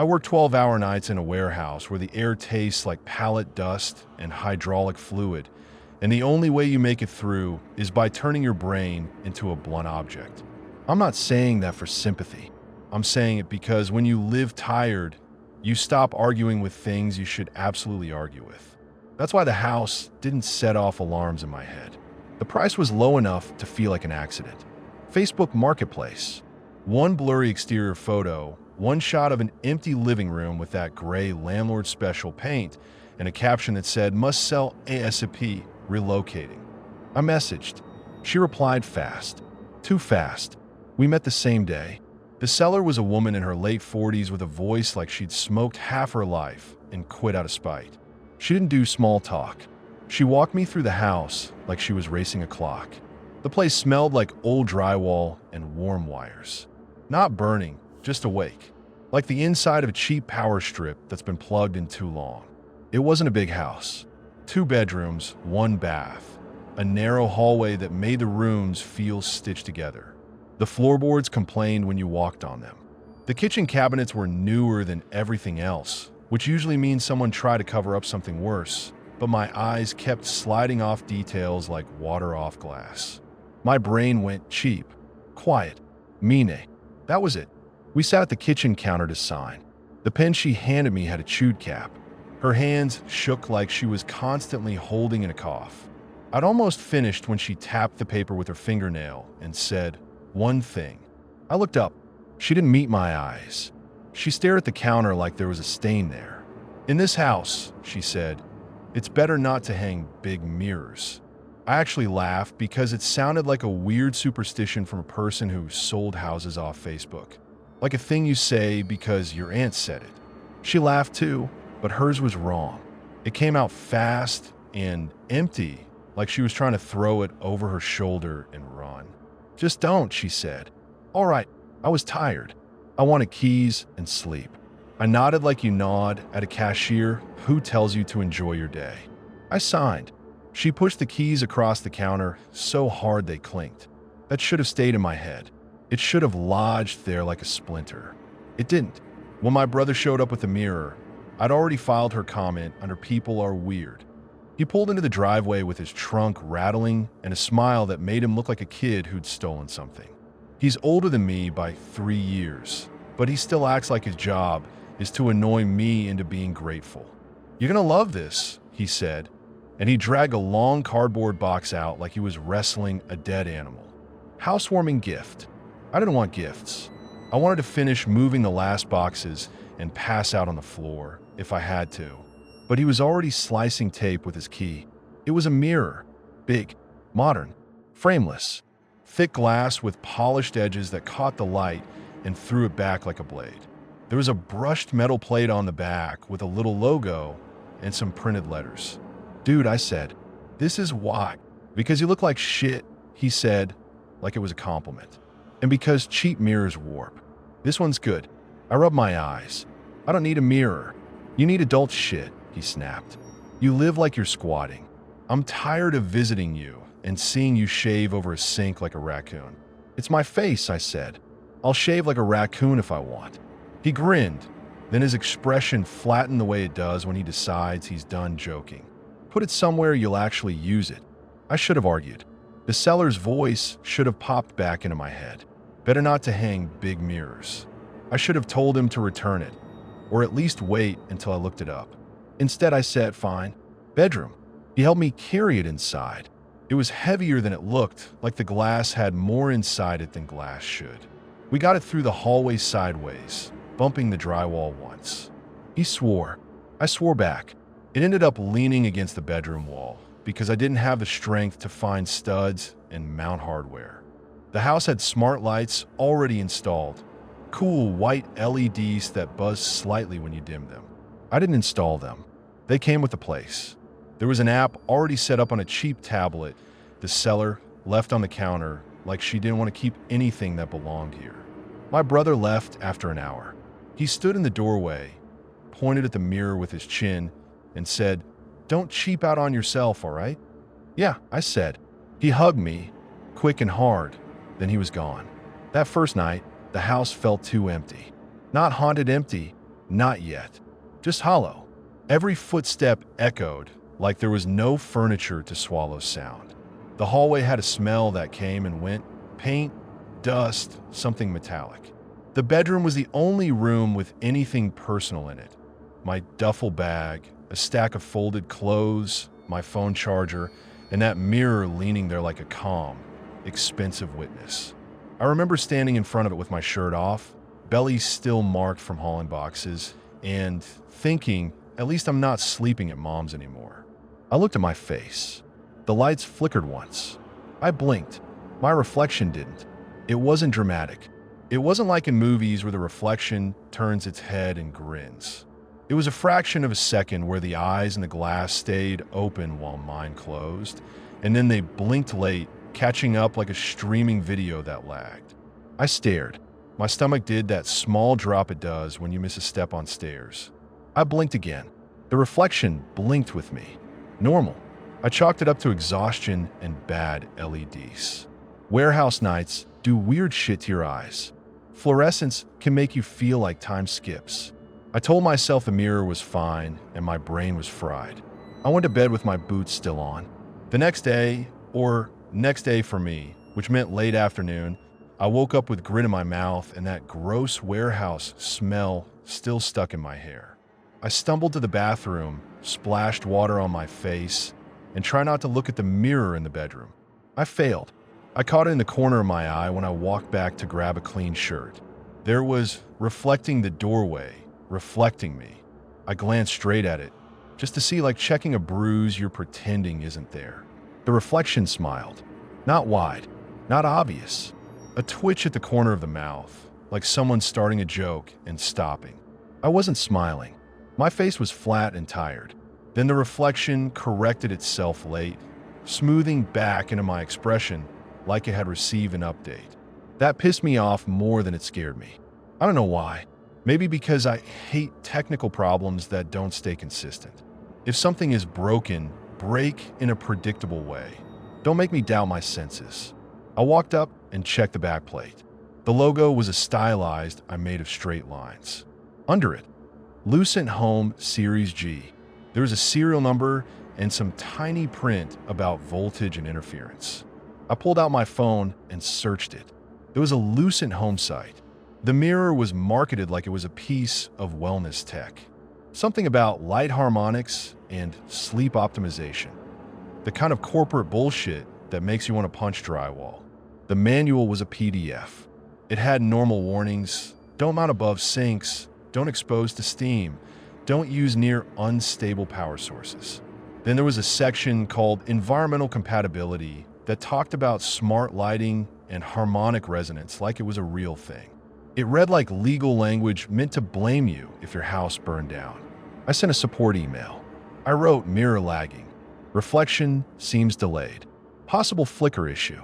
I work 12-hour nights in a warehouse where the air tastes like pallet dust and hydraulic fluid, and the only way you make it through is by turning your brain into a blunt object. I'm not saying that for sympathy. I'm saying it because when you live tired, you stop arguing with things you should absolutely argue with. That's why the house didn't set off alarms in my head. The price was low enough to feel like an accident. Facebook Marketplace. One blurry exterior photo, one shot of an empty living room with that gray landlord special paint, and a caption that said, "Must sell ASAP, relocating." I messaged. She replied fast. Too fast. We met the same day. The seller was a woman in her late 40s with a voice like she'd smoked half her life and quit out of spite. She didn't do small talk. She walked me through the house like she was racing a clock. The place smelled like old drywall and warm wires. Not burning, just awake. Like the inside of a cheap power strip that's been plugged in too long. It wasn't a big house. 2 bedrooms, 1 bath. A narrow hallway that made the rooms feel stitched together. The floorboards complained when you walked on them. The kitchen cabinets were newer than everything else, which usually means someone tried to cover up something worse, but my eyes kept sliding off details like water off glass. My brain went cheap, quiet, mine. That was it. We sat at the kitchen counter to sign. The pen she handed me had a chewed cap. Her hands shook like she was constantly holding in a cough. I'd almost finished when she tapped the paper with her fingernail and said, "One thing." I looked up. She didn't meet my eyes. She stared at the counter like there was a stain there. "In this house," she said, "it's better not to hang big mirrors." I actually laughed because it sounded like a weird superstition from a person who sold houses off Facebook. Like a thing you say because your aunt said it. She laughed too, but hers was wrong. It came out fast and empty, like she was trying to throw it over her shoulder and run. "Just don't," she said. "All right." I was tired. I wanted keys and sleep. I nodded like you nod at a cashier who tells you to enjoy your day. I signed. She pushed the keys across the counter so hard they clinked. That should have stayed in my head. It should have lodged there like a splinter. It didn't. When my brother showed up with the mirror, I'd already filed her comment under "People are weird." He pulled into the driveway with his trunk rattling and a smile that made him look like a kid who'd stolen something. He's older than me by 3 years, but he still acts like his job is to annoy me into being grateful. "You're gonna love this," he said, and he dragged a long cardboard box out like he was wrestling a dead animal. Housewarming gift. I didn't want gifts. I wanted to finish moving the last boxes and pass out on the floor if I had to. But he was already slicing tape with his key. It was a mirror. Big, modern, frameless. Thick glass with polished edges that caught the light and threw it back like a blade. There was a brushed metal plate on the back with a little logo and some printed letters. "Dude," I said, "this is why." "Because you look like shit," he said, like it was a compliment. "And because cheap mirrors warp. This one's good." I rubbed my eyes. "I don't need a mirror." "You need adult shit," he snapped. "You live like you're squatting. I'm tired of visiting you and seeing you shave over a sink like a raccoon." "It's my face," I said. "I'll shave like a raccoon if I want." He grinned, then his expression flattened the way it does when he decides he's done joking. "Put it somewhere you'll actually use it." I should have argued. The seller's voice should have popped back into my head. Better not to hang big mirrors. I should have told him to return it, or at least wait until I looked it up. Instead, I said, "Fine." "Bedroom." He helped me carry it inside. It was heavier than it looked, like the glass had more inside it than glass should. We got it through the hallway sideways, bumping the drywall once. He swore. I swore back. It ended up leaning against the bedroom wall because I didn't have the strength to find studs and mount hardware. The house had smart lights already installed, cool white LEDs that buzzed slightly when you dimmed them. I didn't install them. They came with the place. There was an app already set up on a cheap tablet the seller left on the counter like she didn't want to keep anything that belonged here. My brother left after an hour. He stood in the doorway, pointed at the mirror with his chin, and said, "Don't cheap out on yourself, all right?" "Yeah," I said. He hugged me, quick and hard. Then he was gone. That first night, the house felt too empty. Not haunted empty, Not yet. Just hollow. Every footstep echoed like there was no furniture to swallow sound. The hallway had a smell that came and went. Paint, dust, something metallic. The bedroom was the only room with anything personal in it. My duffel bag, a stack of folded clothes, my phone charger, and that mirror leaning there like a calm, expensive witness. I remember standing in front of it with my shirt off, belly still marked from hauling boxes, and thinking, at least I'm not sleeping at Mom's anymore. I looked at my face. The lights flickered once. I blinked. My reflection didn't. It wasn't dramatic. It wasn't like in movies where the reflection turns its head and grins. It was a fraction of a second where the eyes in the glass stayed open while mine closed, and then they blinked late, catching up like a streaming video that lagged. I stared. My stomach did that small drop it does when you miss a step on stairs. I blinked again. The reflection blinked with me. Normal. I chalked it up to exhaustion and bad LEDs. Warehouse nights do weird shit to your eyes. Fluorescence can make you feel like time skips. I told myself the mirror was fine and my brain was fried. I went to bed with my boots still on. The next day, or next day for me, which meant late afternoon, I woke up with grit in my mouth and that gross warehouse smell still stuck in my hair. I stumbled to the bathroom, splashed water on my face, and tried not to look at the mirror in the bedroom. I failed. I caught it in the corner of my eye when I walked back to grab a clean shirt. There was reflecting the doorway, reflecting me. I glanced straight at it, just to see like checking a bruise you're pretending isn't there. The reflection smiled. Not wide, not obvious. A twitch at the corner of the mouth, like someone starting a joke and stopping. I wasn't smiling. My face was flat and tired. Then the reflection corrected itself late, smoothing back into my expression like it had received an update. That pissed me off more than it scared me. I don't know why. Maybe because I hate technical problems that don't stay consistent. If something is broken, break in a predictable way. Don't make me doubt my senses. I walked up and checked the back plate. The logo was a stylized I made of straight lines. Under it, Lucent Home Series G. There was a serial number and some tiny print about voltage and interference. I pulled out my phone and searched it. It was a Lucent Home site. The mirror was marketed like it was a piece of wellness tech. Something about light harmonics and sleep optimization. The kind of corporate bullshit that makes you want to punch drywall. The manual was a PDF. It had normal warnings: don't mount above sinks, don't expose to steam, don't use near unstable power sources. Then there was a section called Environmental Compatibility that talked about smart lighting and harmonic resonance like it was a real thing. It read like legal language meant to blame you if your house burned down. I sent a support email. I wrote mirror lagging. Reflection seems delayed. Possible flicker issue.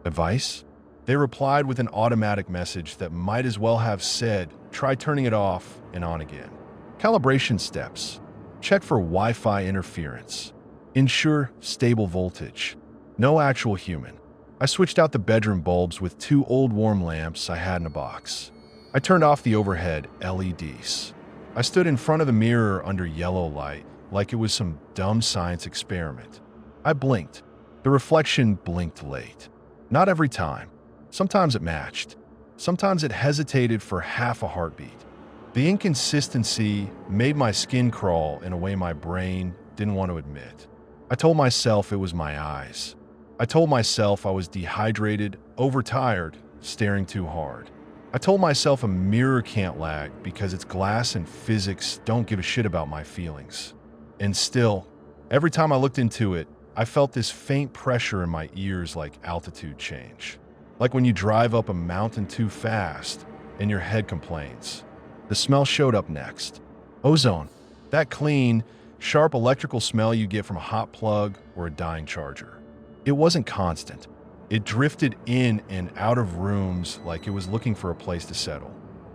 Advice? They replied with an automatic message that might as well have said, try turning it off and on again. Calibration steps. Check for Wi-Fi interference. Ensure stable voltage. No actual human. I switched out the bedroom bulbs with 2 old warm lamps I had in a box. I turned off the overhead LEDs. I stood in front of the mirror under yellow light like it was some dumb science experiment. I blinked. The reflection blinked late. Not every time. Sometimes it matched. Sometimes it hesitated for half a heartbeat. The inconsistency made my skin crawl in a way my brain didn't want to admit. I told myself it was my eyes. I told myself I was dehydrated, overtired, staring too hard. I told myself a mirror can't lag because its glass and physics don't give a shit about my feelings. And still, every time I looked into it, I felt this faint pressure in my ears like altitude change. Like when you drive up a mountain too fast and your head complains. The smell showed up next. Ozone. That clean, sharp electrical smell you get from a hot plug or a dying charger. It wasn't constant. It drifted in and out of rooms like it was looking for a place to settle.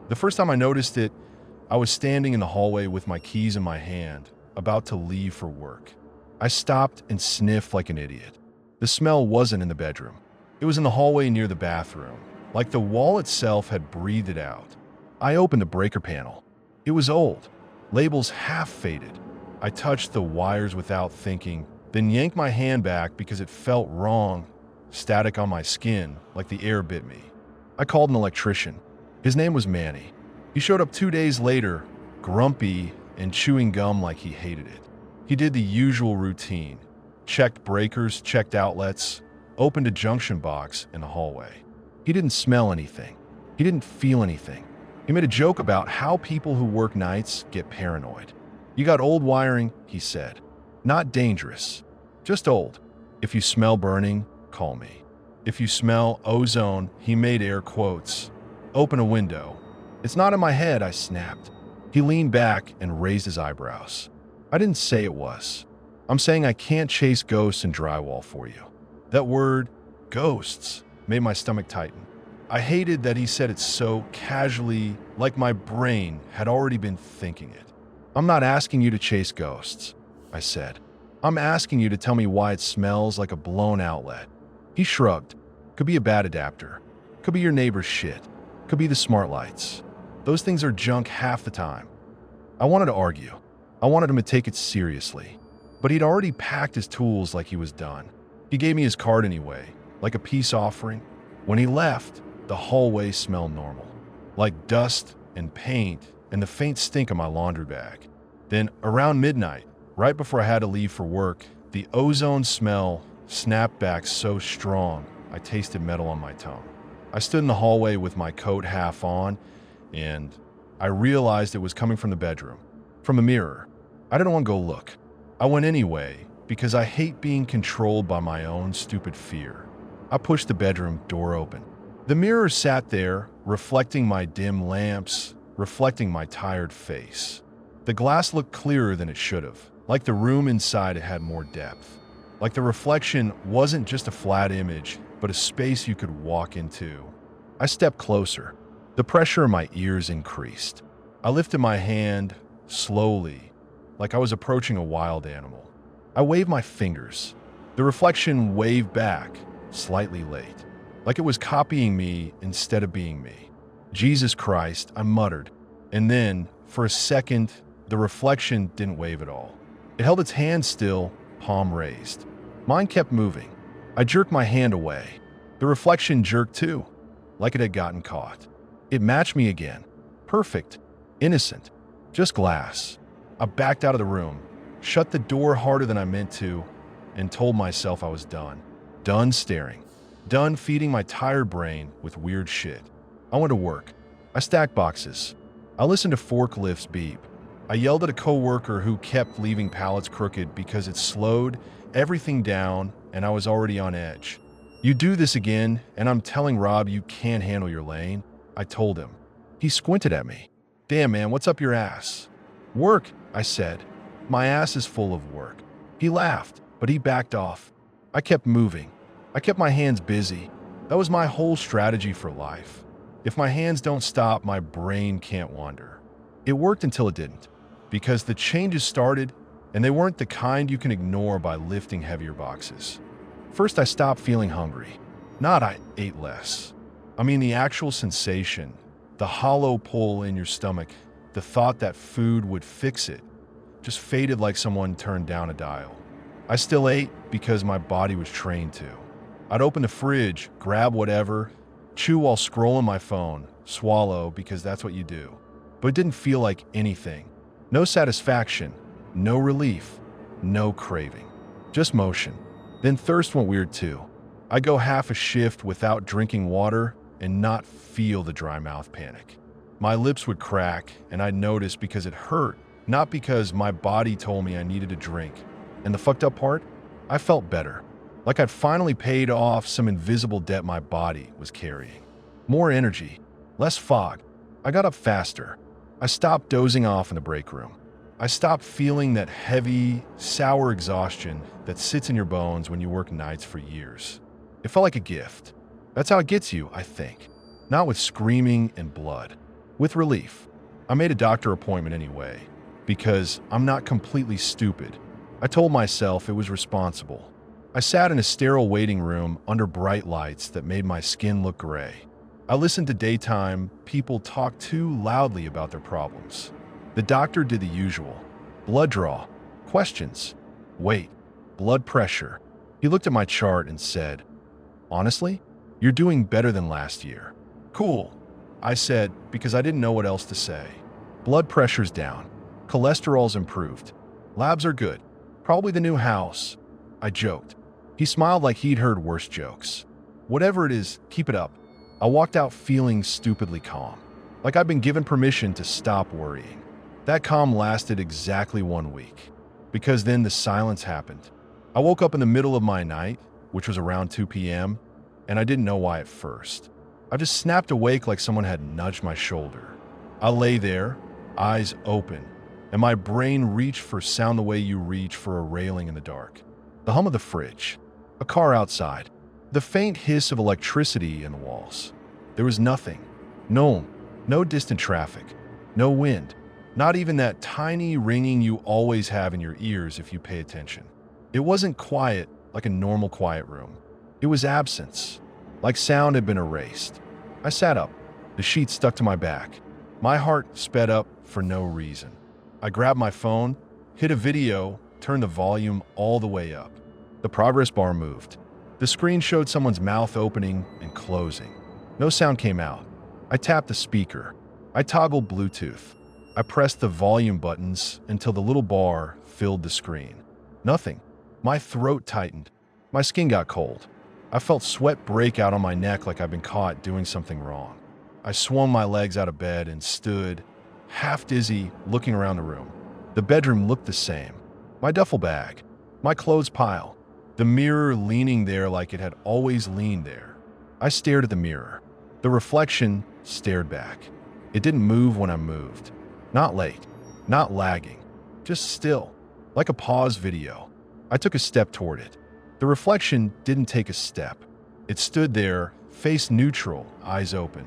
The first time I noticed it, I was standing in the hallway with my keys in my hand, about to leave for work. I stopped and sniffed like an idiot. The smell wasn't in the bedroom. It was in the hallway near the bathroom, like the wall itself had breathed it out. I opened the breaker panel. It was old, labels half faded. I touched the wires without thinking, then yanked my hand back because it felt wrong, static on my skin, like the air bit me. I called an electrician. His name was Manny. He showed up 2 days later, grumpy and chewing gum like he hated it. He did the usual routine. Checked breakers, checked outlets, opened a junction box in the hallway. He didn't smell anything. He didn't feel anything. He made a joke about how people who work nights get paranoid. You got old wiring, he said. Not dangerous, just old. If you smell burning, call me. If you smell ozone, he made air quotes. Open a window. It's not in my head, I snapped. He leaned back and raised his eyebrows. I didn't say it was. I'm saying I can't chase ghosts in drywall for you. That word, ghosts, made my stomach tighten. I hated that he said it so casually, like my brain had already been thinking it. I'm not asking you to chase ghosts, I said. I'm asking you to tell me why it smells like a blown outlet. He shrugged. Could be a bad adapter. Could be your neighbor's shit. Could be the smart lights. Those things are junk half the time. I wanted to argue. I wanted him to take it seriously. But he'd already packed his tools like he was done. He gave me his card anyway, like a peace offering. When he left, the hallway smelled normal, like dust and paint and the faint stink of my laundry bag. Then, around midnight, right before I had to leave for work, the ozone smell snapped back so strong I tasted metal on my tongue. I stood in the hallway with my coat half on, and I realized it was coming from the bedroom, from a mirror. I didn't want to go look. I went anyway, because I hate being controlled by my own stupid fear. I pushed the bedroom door open. The mirror sat there, reflecting my dim lamps, reflecting my tired face. The glass looked clearer than it should have, like the room inside it had more depth. Like the reflection wasn't just a flat image, but a space you could walk into. I stepped closer. The pressure in my ears increased. I lifted my hand slowly, like I was approaching a wild animal. I waved my fingers. The reflection waved back, slightly late, like it was copying me instead of being me. Jesus Christ, I muttered. And then, for a second, the reflection didn't wave at all. It held its hand still, palm raised. Mine kept moving. I jerked my hand away. The reflection jerked too, like it had gotten caught. It matched me again. Perfect. Innocent. Just glass. I backed out of the room, shut the door harder than I meant to, and told myself I was done. Done staring. Done feeding my tired brain with weird shit. I went to work. I stacked boxes. I listened to forklifts beep. I yelled at a coworker who kept leaving pallets crooked because it slowed everything down and I was already on edge. You do this again, and I'm telling Rob you can't handle your lane, I told him. He squinted at me. Damn, man, what's up your ass? Work, I said. My ass is full of work. He laughed, but he backed off. I kept moving. I kept my hands busy. That was my whole strategy for life. If my hands don't stop, my brain can't wander. It worked until it didn't, because the changes started, and they weren't the kind you can ignore by lifting heavier boxes. First, I stopped feeling hungry. Not I ate less. I mean the actual sensation, the hollow pull in your stomach, the thought that food would fix it, just faded like someone turned down a dial. I still ate because my body was trained to. I'd open the fridge, grab whatever, chew while scrolling my phone, swallow because that's what you do. But it didn't feel like anything. No satisfaction, no relief, no craving. Just motion. Then thirst went weird too. I'd go half a shift without drinking water and not feel the dry mouth panic. My lips would crack and I'd notice because it hurt, not because my body told me I needed a drink. And the fucked up part? I felt better. Like I'd finally paid off some invisible debt my body was carrying. More energy, less fog. I got up faster. I stopped dozing off in the break room. I stopped feeling that heavy, sour exhaustion that sits in your bones when you work nights for years. It felt like a gift. That's how it gets you, I think. Not with screaming and blood. With relief. I made a doctor appointment anyway, because I'm not completely stupid. I told myself it was responsible. I sat in a sterile waiting room under bright lights that made my skin look gray. I listened to daytime people talk too loudly about their problems. The doctor did the usual. Blood draw. Questions. Weight. Blood pressure. He looked at my chart and said, "Honestly, you're doing better than last year." "Cool," I said, because I didn't know what else to say. Blood pressure's down. Cholesterol's improved. Labs are good. Probably the new house. I joked. He smiled like he'd heard worse jokes. "Whatever it is, keep it up." I walked out feeling stupidly calm, like I'd been given permission to stop worrying. That calm lasted exactly 1 week, because then the silence happened. I woke up in the middle of my night, which was around 2 p.m., and I didn't know why at first. I just snapped awake like someone had nudged my shoulder. I lay there, eyes open, and my brain reached for sound the way you reach for a railing in the dark. The hum of the fridge, a car outside, the faint hiss of electricity in the walls. There was nothing. No distant traffic, no wind, not even that tiny ringing you always have in your ears if you pay attention. It wasn't quiet like a normal quiet room. It was absence, like sound had been erased. I sat up, the sheet stuck to my back. My heart sped up for no reason. I grabbed my phone, hit a video, turned the volume all the way up. The progress bar moved. The screen showed someone's mouth opening and closing. No sound came out. I tapped the speaker. I toggled Bluetooth. I pressed the volume buttons until the little bar filled the screen. Nothing. My throat tightened. My skin got cold. I felt sweat break out on my neck like I'd been caught doing something wrong. I swung my legs out of bed and stood, half dizzy, looking around the room. The bedroom looked the same. My duffel bag, my clothes pile, the mirror leaning there like it had always leaned there. I stared at the mirror. The reflection stared back. It didn't move when I moved. Not late, not lagging, just still, like a pause video. I took a step toward it. The reflection didn't take a step. It stood there, face neutral, eyes open.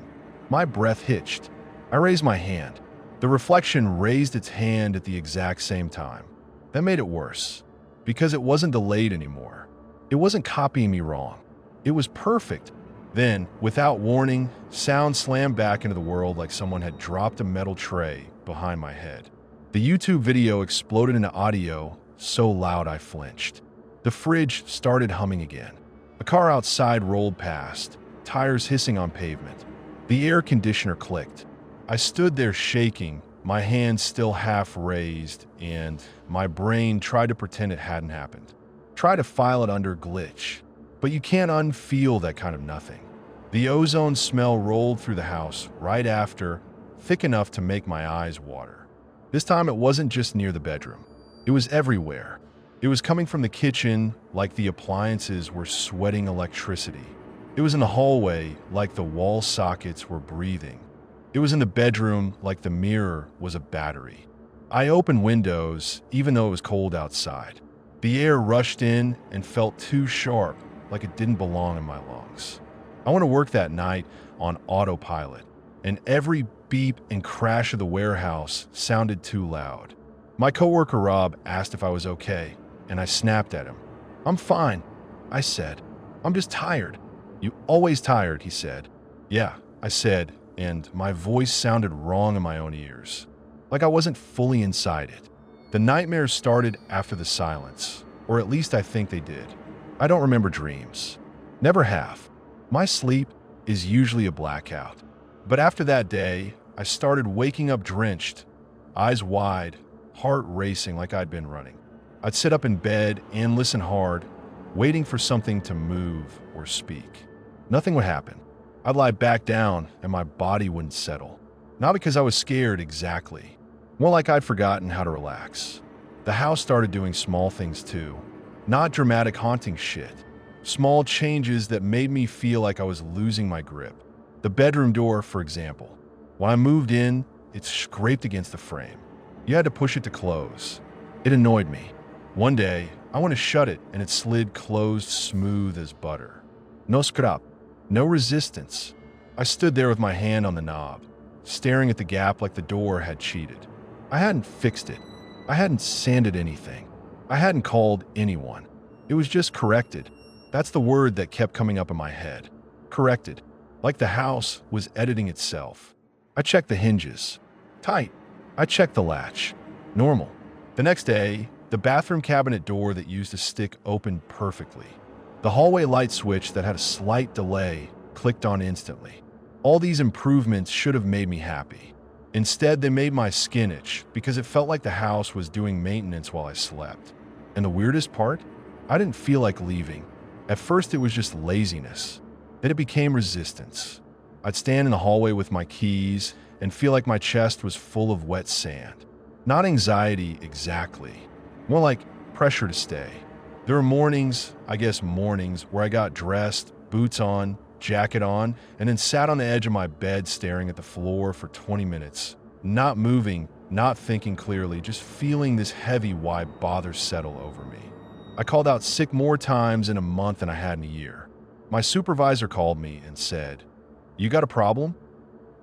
My breath hitched. I raised my hand. The reflection raised its hand at the exact same time. That made it worse, because it wasn't delayed anymore. It wasn't copying me wrong. It was perfect. Then, without warning, sound slammed back into the world like someone had dropped a metal tray behind my head. The YouTube video exploded into audio so loud I flinched. The fridge started humming again. A car outside rolled past, tires hissing on pavement. The air conditioner clicked. I stood there shaking, my hands still half raised, and my brain tried to pretend it hadn't happened. Try to file it under glitch, but you can't unfeel that kind of nothing. The ozone smell rolled through the house right after, thick enough to make my eyes water. This time it wasn't just near the bedroom. It was everywhere. It was coming from the kitchen like the appliances were sweating electricity. It was in the hallway like the wall sockets were breathing. It was in the bedroom like the mirror was a battery. I opened windows even though it was cold outside. The air rushed in and felt too sharp, like it didn't belong in my lungs. I went to work that night on autopilot, and every beep and crash of the warehouse sounded too loud. My coworker Rob asked if I was okay, and I snapped at him. "I'm fine," I said. "I'm just tired." "You always tired," he said. "Yeah," I said, and my voice sounded wrong in my own ears, like I wasn't fully inside it. The nightmares started after the silence, or at least I think they did. I don't remember dreams. Never have. My sleep is usually a blackout. But after that day, I started waking up drenched, eyes wide, heart racing like I'd been running. I'd sit up in bed and listen hard, waiting for something to move or speak. Nothing would happen. I'd lie back down and my body wouldn't settle. Not because I was scared exactly, more like I'd forgotten how to relax. The house started doing small things too. Not dramatic haunting shit. Small changes that made me feel like I was losing my grip. The bedroom door, for example. When I moved in, it scraped against the frame. You had to push it to close. It annoyed me. One day, I went to shut it and it slid closed smooth as butter. No scrap, no resistance. I stood there with my hand on the knob, staring at the gap like the door had cheated. I hadn't fixed it. I hadn't sanded anything. I hadn't called anyone. It was just corrected. That's the word that kept coming up in my head. Corrected. Like the house was editing itself. I checked the hinges. Tight. I checked the latch. Normal. The next day, the bathroom cabinet door that used a stick opened perfectly. The hallway light switch that had a slight delay clicked on instantly. All these improvements should have made me happy. Instead, they made my skin itch because it felt like the house was doing maintenance while I slept. And the weirdest part? I didn't feel like leaving. At first, it was just laziness. Then it became resistance. I'd stand in the hallway with my keys and feel like my chest was full of wet sand. Not anxiety exactly, more like pressure to stay. There were mornings, where I got dressed, boots on, jacket on, and then sat on the edge of my bed staring at the floor for 20 minutes, not moving, not thinking clearly, just feeling this heavy why bother settle over me. I called out sick more times in a month than I had in a year. My supervisor called me and said, "You got a problem?"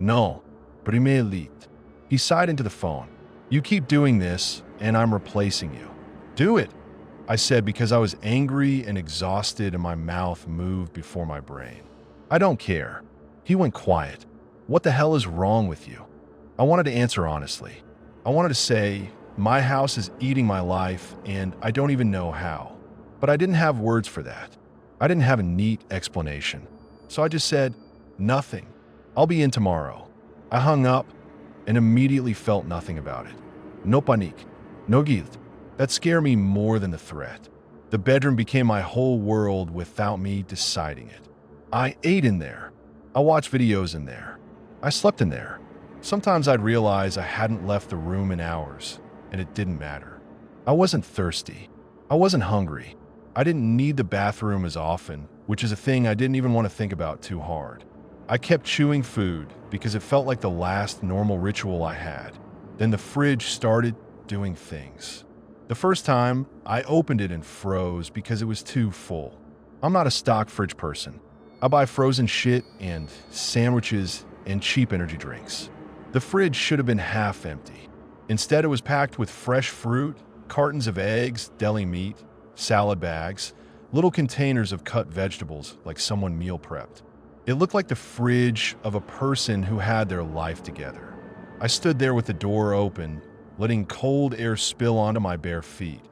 "No, prime elite." He sighed into the phone. "You keep doing this, and I'm replacing you." "Do it," I said because I was angry and exhausted and my mouth moved before my brain. "I don't care." He went quiet. "What the hell is wrong with you?" I wanted to answer honestly. I wanted to say, my house is eating my life and I don't even know how. But I didn't have words for that. I didn't have a neat explanation. So I just said, "Nothing. I'll be in tomorrow." I hung up and immediately felt nothing about it. No panique, no guilt. That scared me more than the threat. The bedroom became my whole world without me deciding it. I ate in there. I watched videos in there. I slept in there. Sometimes I'd realize I hadn't left the room in hours, and it didn't matter. I wasn't thirsty. I wasn't hungry. I didn't need the bathroom as often, which is a thing I didn't even want to think about too hard. I kept chewing food because it felt like the last normal ritual I had. Then the fridge started doing things. The first time, I opened it and froze because it was too full. I'm not a stock fridge person. I buy frozen shit and sandwiches and cheap energy drinks. The fridge should have been half empty. Instead, it was packed with fresh fruit, cartons of eggs, deli meat, salad bags, little containers of cut vegetables like someone meal prepped. It looked like the fridge of a person who had their life together. I stood there with the door open, letting cold air spill onto my bare feet,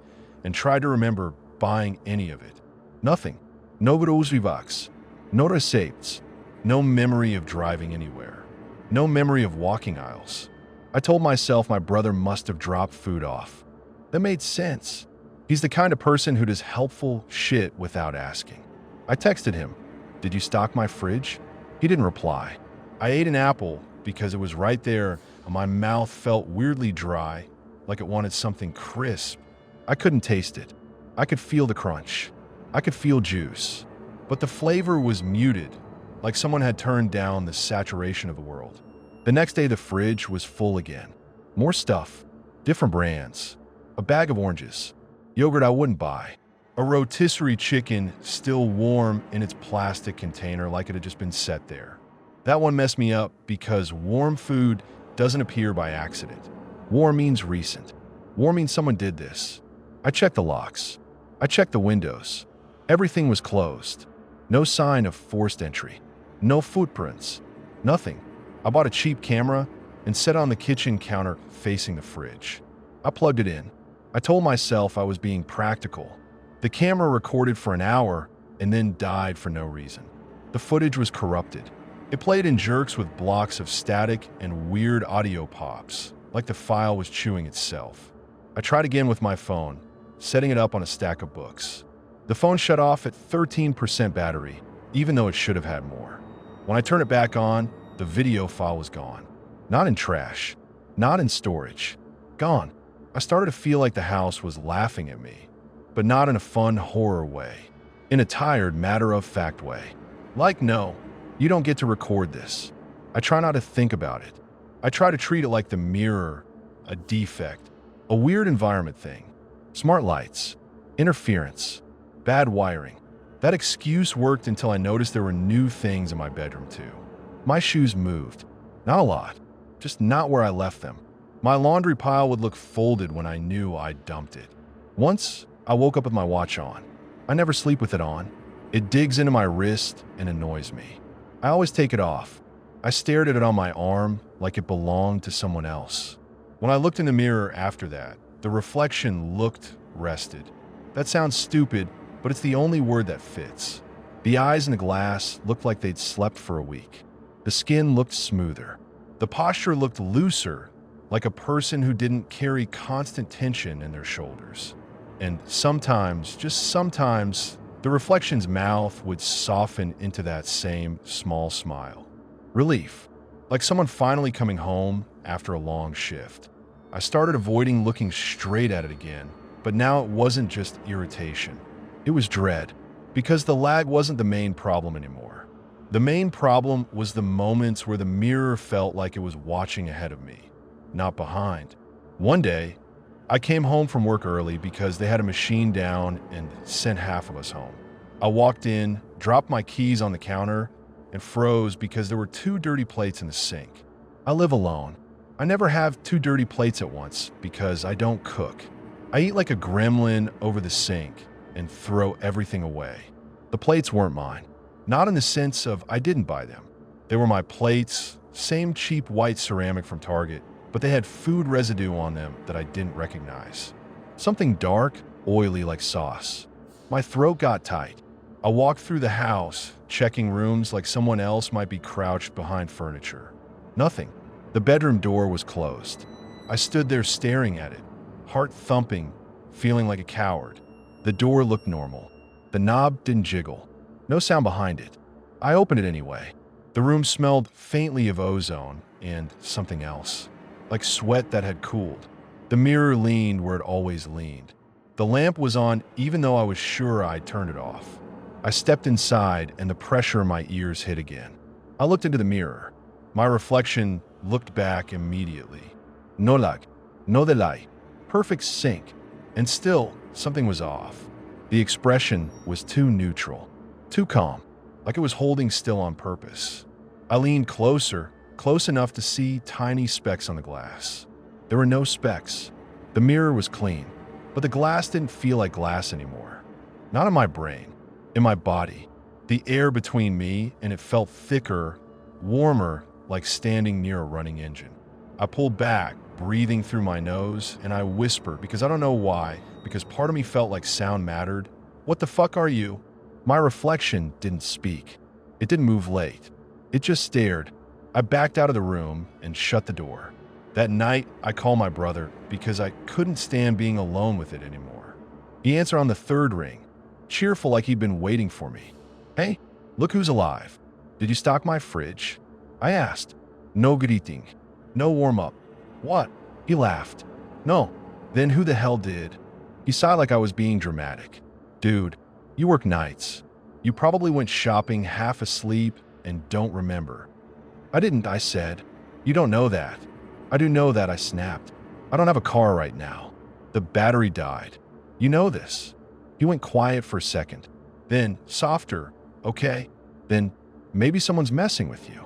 and tried to remember buying any of it. Nothing. No rozvivox. No receipts. No memory of driving anywhere. No memory of walking aisles. I told myself my brother must have dropped food off. That made sense. He's the kind of person who does helpful shit without asking. I texted him, "Did you stock my fridge?" He didn't reply. I ate an apple because it was right there and my mouth felt weirdly dry, like it wanted something crisp. I couldn't taste it. I could feel the crunch. I could feel juice. But the flavor was muted, like someone had turned down the saturation of the world. The next day, the fridge was full again. More stuff, different brands, a bag of oranges, yogurt I wouldn't buy, a rotisserie chicken still warm in its plastic container like it had just been set there. That one messed me up because warm food doesn't appear by accident. Warm means recent. Warm means someone did this. I checked the locks. I checked the windows. Everything was closed. No sign of forced entry. No footprints. Nothing. I bought a cheap camera and set it on the kitchen counter facing the fridge. I plugged it in. I told myself I was being practical. The camera recorded for an hour and then died for no reason. The footage was corrupted. It played in jerks with blocks of static and weird audio pops, like the file was chewing itself. I tried again with my phone, setting it up on a stack of books. The phone shut off at 13% battery, even though it should have had more. When I turned it back on, the video file was gone. Not in trash, not in storage. Gone. I started to feel like the house was laughing at me, but not in a fun horror way, in a tired matter-of-fact way. Like, no, you don't get to record this. I try not to think about it. I try to treat it like the mirror, a defect, a weird environment thing. Smart lights, interference, bad wiring. That excuse worked until I noticed there were new things in my bedroom too. My shoes moved. Not a lot, just not where I left them. My laundry pile would look folded when I knew I'd dumped it. Once, I woke up with my watch on. I never sleep with it on. It digs into my wrist and annoys me. I always take it off. I stared at it on my arm like it belonged to someone else. When I looked in the mirror after that, the reflection looked rested. That sounds stupid, but it's the only word that fits. The eyes in the glass looked like they'd slept for a week. The skin looked smoother. The posture looked looser, like a person who didn't carry constant tension in their shoulders. And sometimes, just sometimes, the reflection's mouth would soften into that same small smile. Relief, like someone finally coming home after a long shift. I started avoiding looking straight at it again, but now it wasn't just irritation. It was dread, because the lag wasn't the main problem anymore. The main problem was the moments where the mirror felt like it was watching ahead of me, not behind. One day, I came home from work early because they had a machine down and sent half of us home. I walked in, dropped my keys on the counter, and froze because there were 2 dirty plates in the sink. I live alone. I never have 2 dirty plates at once because I don't cook. I eat like a gremlin over the sink and throw everything away. The plates weren't mine. Not in the sense of I didn't buy them. They were my plates, same cheap white ceramic from Target, but they had food residue on them that I didn't recognize. Something dark, oily like sauce. My throat got tight. I walked through the house, checking rooms like someone else might be crouched behind furniture. Nothing. The bedroom door was closed. I stood there staring at it, heart thumping, feeling like a coward. The door looked normal. The knob didn't jiggle. No sound behind it. I opened it anyway. The room smelled faintly of ozone and something else, like sweat that had cooled. The mirror leaned where it always leaned. The lamp was on even though I was sure I'd turned it off. I stepped inside and the pressure in my ears hit again. I looked into the mirror. My reflection looked back immediately. No lag, no delay, perfect sync. And still, something was off. The expression was too neutral, too calm, like it was holding still on purpose. I leaned closer, close enough to see tiny specks on the glass. There were no specks. The mirror was clean, but the glass didn't feel like glass anymore. Not in my brain, in my body. The air between me and it felt thicker, warmer, like standing near a running engine. I pulled back, breathing through my nose, and I whispered because I don't know why, because part of me felt like sound mattered. What the fuck are you? My reflection didn't speak. It didn't move late. It just stared. I backed out of the room and shut the door. That night, I called my brother because I couldn't stand being alone with it anymore. He answered on the 3rd ring, cheerful like he'd been waiting for me. Hey, look who's alive. Did you stock my fridge? I asked. No greeting. No warm-up. What? He laughed. No. Then who the hell did? He sighed like I was being dramatic. Dude, you work nights. You probably went shopping half asleep and don't remember. I didn't, I said. You don't know that. I do know that, I snapped. I don't have a car right now. The battery died. You know this. He went quiet for a second. Then, softer. Okay. Then, maybe someone's messing with you.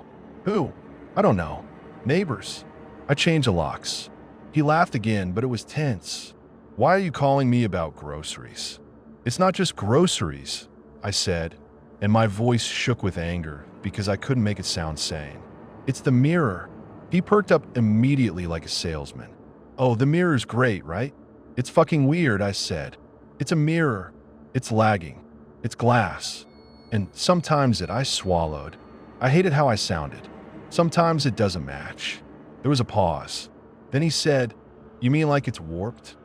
Who? I don't know. Neighbors. I changed the locks. He laughed again, but it was tense. Why are you calling me about groceries? It's not just groceries, I said, and my voice shook with anger because I couldn't make it sound sane. It's the mirror. He perked up immediately like a salesman. Oh, the mirror's great, right? It's fucking weird, I said. It's a mirror. It's lagging. It's glass. And sometimes I swallowed. I hated how I sounded. Sometimes it doesn't match. There was a pause. Then he said, You mean like it's warped?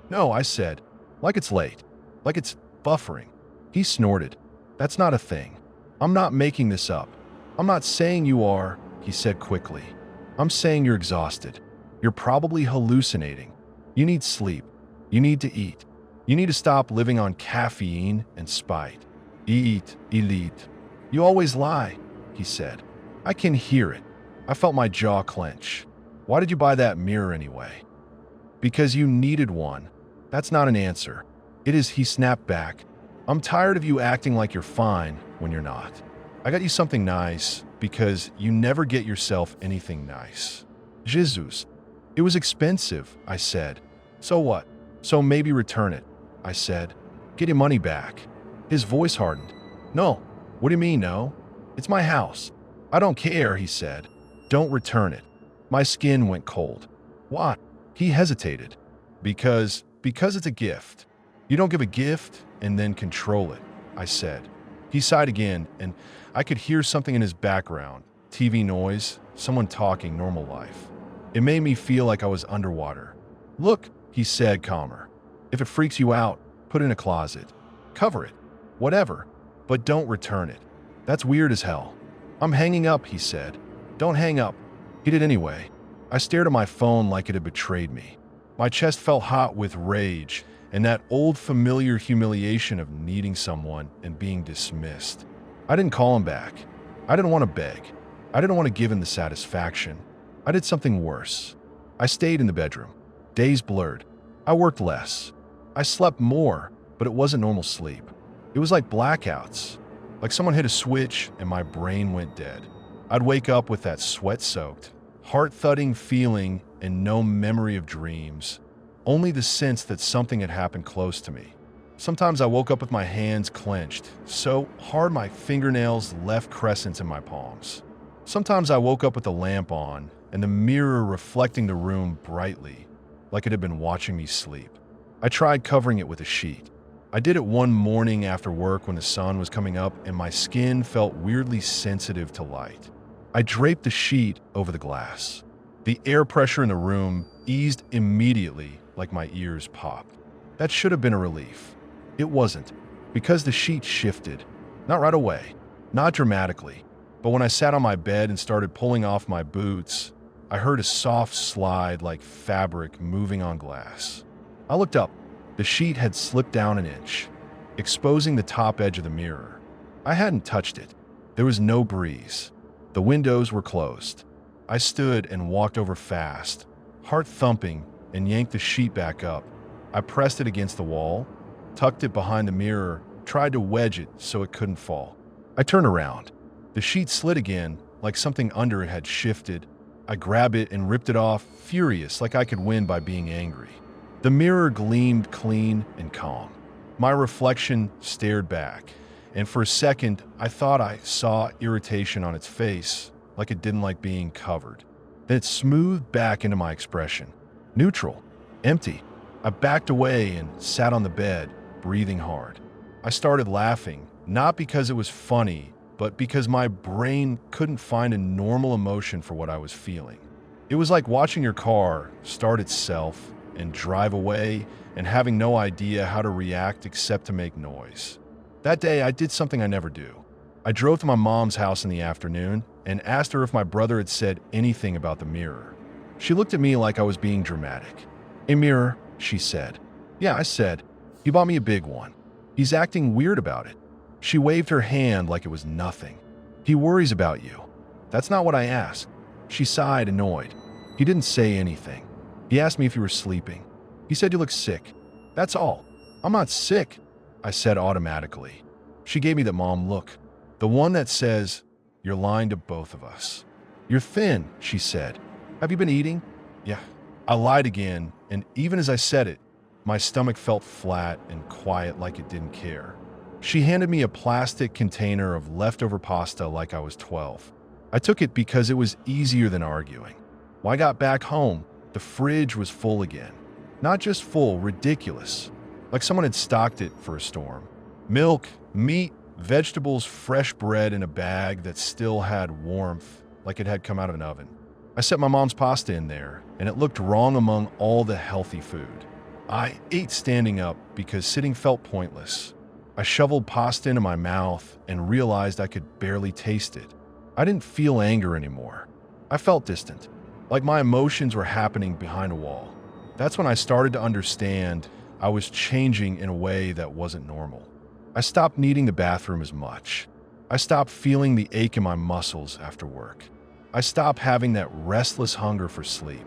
No, I said, like it's late. Like it's buffering. He snorted. That's not a thing. I'm not making this up. I'm not saying you are, he said quickly. I'm saying you're exhausted. You're probably hallucinating. You need sleep. You need to eat. You need to stop living on caffeine and spite. Eat, elite. You always lie, he said. I can hear it. I felt my jaw clench. Why did you buy that mirror anyway? Because you needed one. That's not an answer. It is, he snapped back. I'm tired of you acting like you're fine when you're not. I got you something nice because you never get yourself anything nice. Jesus. It was expensive, I said. So what? So maybe return it, I said. Get your money back. His voice hardened. No. What do you mean, no? It's my house. I don't care, he said. Don't return it. My skin went cold. What? He hesitated. Because it's a gift. You don't give a gift and then control it, I said. He sighed again, and I could hear something in his background. TV noise, someone talking normal life. It made me feel like I was underwater. Look, he said, calmer. If it freaks you out, put it in a closet. Cover it. Whatever. But don't return it. That's weird as hell. I'm hanging up, he said. Don't hang up. He did anyway. I stared at my phone like it had betrayed me. My chest felt hot with rage and that old familiar humiliation of needing someone and being dismissed. I didn't call him back. I didn't want to beg. I didn't want to give him the satisfaction. I did something worse. I stayed in the bedroom. Days blurred. I worked less. I slept more, but it wasn't normal sleep. It was like blackouts. Like someone hit a switch and my brain went dead. I'd wake up with that sweat-soaked, heart-thudding feeling and no memory of dreams, only the sense that something had happened close to me. Sometimes I woke up with my hands clenched, so hard my fingernails left crescents in my palms. Sometimes I woke up with the lamp on and the mirror reflecting the room brightly, like it had been watching me sleep. I tried covering it with a sheet. I did it one morning after work when the sun was coming up and my skin felt weirdly sensitive to light. I draped the sheet over the glass. The air pressure in the room eased immediately like my ears popped. That should have been a relief. It wasn't, because the sheet shifted. Not right away, not dramatically, but when I sat on my bed and started pulling off my boots, I heard a soft slide like fabric moving on glass. I looked up. The sheet had slipped down an inch, exposing the top edge of the mirror. I hadn't touched it. There was no breeze. The windows were closed. I stood and walked over fast, heart thumping, and yanked the sheet back up. I pressed it against the wall, tucked it behind the mirror, tried to wedge it so it couldn't fall. I turned around. The sheet slid again, like something under it had shifted. I grabbed it and ripped it off, furious, like I could win by being angry. The mirror gleamed clean and calm. My reflection stared back, and for a second, I thought I saw irritation on its face, like it didn't like being covered. Then it smoothed back into my expression. Neutral. Empty. I backed away and sat on the bed, breathing hard. I started laughing, not because it was funny, but because my brain couldn't find a normal emotion for what I was feeling. It was like watching your car start itself and drive away and having no idea how to react except to make noise. That day, I did something I never do. I drove to my mom's house in the afternoon and asked her if my brother had said anything about the mirror. She looked at me like I was being dramatic. "A mirror," she said. "Yeah," I said. "He bought me a big one. He's acting weird about it." She waved her hand like it was nothing. "He worries about you." "That's not what I asked." She sighed, annoyed. "He didn't say anything. He asked me if you were sleeping. He said you look sick. That's all." "I'm not sick," I said automatically. She gave me that mom look. The one that says, "You're lying to both of us." "You're thin," she said. "Have you been eating?" "Yeah." I lied again, and even as I said it, my stomach felt flat and quiet like it didn't care. She handed me a plastic container of leftover pasta like I was 12. I took it because it was easier than arguing. When I got back home, the fridge was full again. Not just full, ridiculous. Like someone had stocked it for a storm. Milk, meat, vegetables, fresh bread in a bag that still had warmth, like it had come out of an oven. I set my mom's pasta in there, and it looked wrong among all the healthy food. I ate standing up because sitting felt pointless. I shoveled pasta into my mouth and realized I could barely taste it. I didn't feel anger anymore. I felt distant, like my emotions were happening behind a wall. That's when I started to understand I was changing in a way that wasn't normal. I stopped needing the bathroom as much. I stopped feeling the ache in my muscles after work. I stopped having that restless hunger for sleep.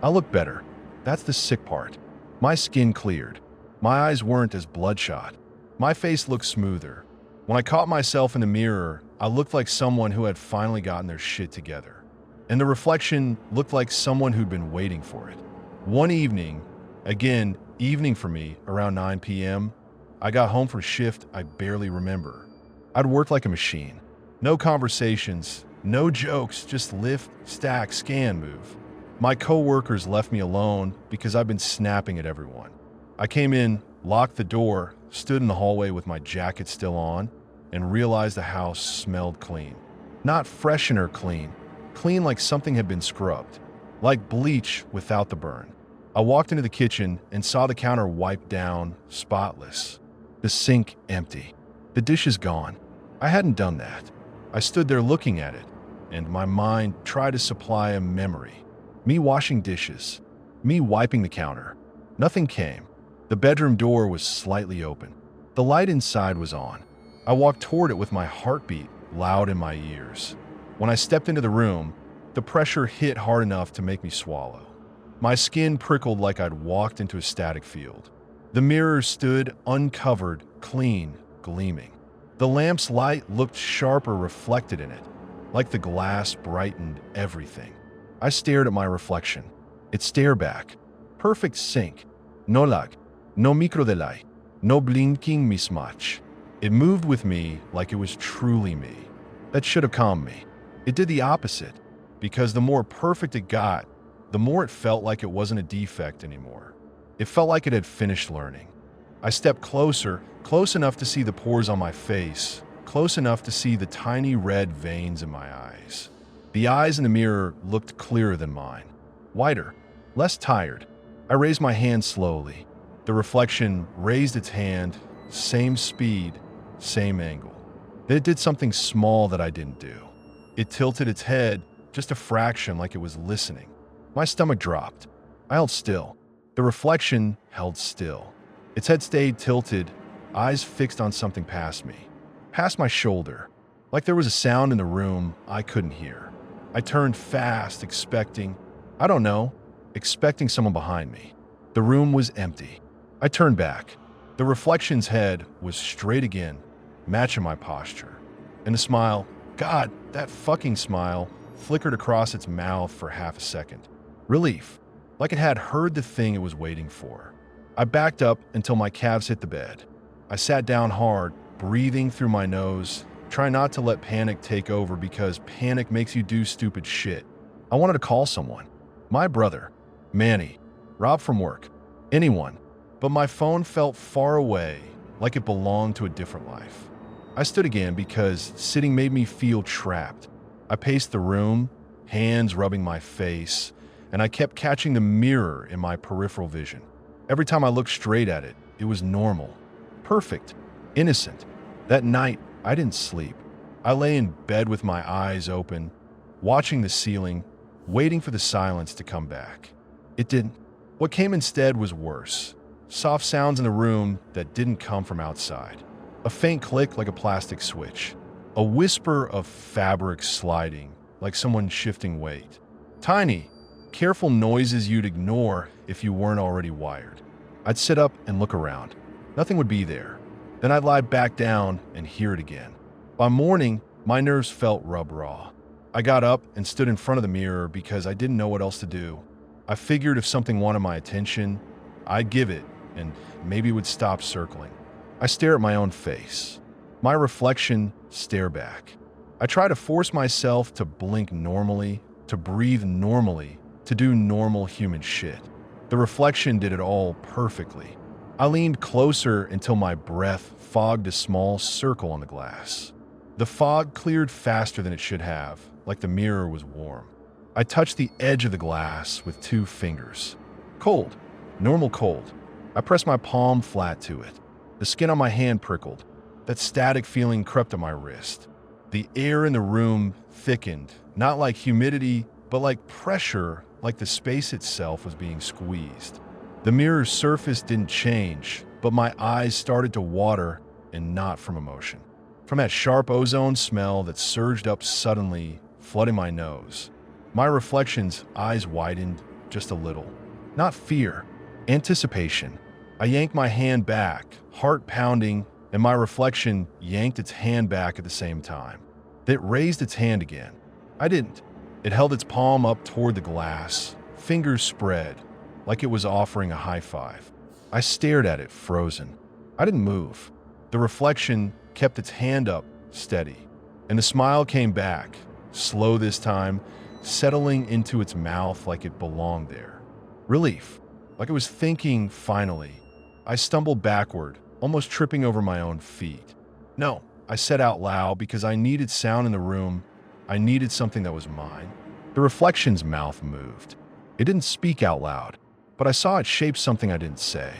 I looked better. That's the sick part. My skin cleared. My eyes weren't as bloodshot. My face looked smoother. When I caught myself in the mirror, I looked like someone who had finally gotten their shit together. And the reflection looked like someone who'd been waiting for it. One evening, again, evening for me, around 9 p.m., I got home from shift I barely remember. I'd worked like a machine. No conversations, no jokes, just lift, stack, scan, move. My coworkers left me alone because I've been snapping at everyone. I came in, locked the door, stood in the hallway with my jacket still on, and realized the house smelled clean. Not freshener clean, clean like something had been scrubbed, like bleach without the burn. I walked into the kitchen and saw the counter wiped down, spotless. The sink empty. The dishes gone. I hadn't done that. I stood there looking at it, and my mind tried to supply a memory. Me washing dishes. Me wiping the counter. Nothing came. The bedroom door was slightly open. The light inside was on. I walked toward it with my heartbeat loud in my ears. When I stepped into the room, the pressure hit hard enough to make me swallow. My skin prickled like I'd walked into a static field. The mirror stood uncovered, clean, gleaming. The lamp's light looked sharper reflected in it, like the glass brightened everything. I stared at my reflection. It stared back. Perfect sync. No lag. No micro delay. No blinking mismatch. It moved with me like it was truly me. That should have calmed me. It did the opposite, because the more perfect it got, the more it felt like it wasn't a defect anymore. It felt like it had finished learning. I stepped closer, close enough to see the pores on my face, close enough to see the tiny red veins in my eyes. The eyes in the mirror looked clearer than mine, whiter, less tired. I raised my hand slowly. The reflection raised its hand, same speed, same angle. Then it did something small that I didn't do. It tilted its head just a fraction like it was listening. My stomach dropped. I held still. The reflection held still. Its head stayed tilted, eyes fixed on something past me, past my shoulder, like there was a sound in the room I couldn't hear. I turned fast, expecting someone behind me. The room was empty. I turned back. The reflection's head was straight again, matching my posture. And the smile, God, that fucking smile, flickered across its mouth for half a second. Relief, like it had heard the thing it was waiting for. I backed up until my calves hit the bed. I sat down hard, breathing through my nose, trying not to let panic take over because panic makes you do stupid shit. I wanted to call someone. My brother, Manny, Rob from work, anyone. But my phone felt far away, like it belonged to a different life. I stood again because sitting made me feel trapped. I paced the room, hands rubbing my face, and I kept catching the mirror in my peripheral vision. Every time I looked straight at it, it was normal, perfect, innocent. That night, I didn't sleep. I lay in bed with my eyes open, watching the ceiling, waiting for the silence to come back. It didn't. What came instead was worse. Soft sounds in the room that didn't come from outside. A faint click like a plastic switch. A whisper of fabric sliding, like someone shifting weight. Tiny, careful noises you'd ignore if you weren't already wired. I'd sit up and look around. Nothing would be there. Then I'd lie back down and hear it again. By morning, my nerves felt rub raw. I got up and stood in front of the mirror because I didn't know what else to do. I figured if something wanted my attention, I'd give it, and maybe it would stop circling. I stare at my own face. My reflection stare back. I try to force myself to blink normally, to breathe normally, to do normal human shit. The reflection did it all perfectly. I leaned closer until my breath fogged a small circle on the glass. The fog cleared faster than it should have, like the mirror was warm. I touched the edge of the glass with 2 fingers. Cold, normal cold. I pressed my palm flat to it. The skin on my hand prickled. That static feeling crept to my wrist. The air in the room thickened, not like humidity, but like pressure, like the space itself was being squeezed. The mirror's surface didn't change, but my eyes started to water, and not from emotion. From that sharp ozone smell that surged up suddenly, flooding my nose. My reflection's eyes widened just a little. Not fear, anticipation. I yanked my hand back, heart pounding, and my reflection yanked its hand back at the same time. It raised its hand again. I didn't. It held its palm up toward the glass, fingers spread, like it was offering a high five. I stared at it, frozen. I didn't move. The reflection kept its hand up, steady. And the smile came back, slow this time, settling into its mouth like it belonged there. Relief, like it was thinking, finally. I stumbled backward, almost tripping over my own feet. No, I said out loud because I needed sound in the room. I needed something that was mine. The reflection's mouth moved. It didn't speak out loud, but I saw it shape something I didn't say.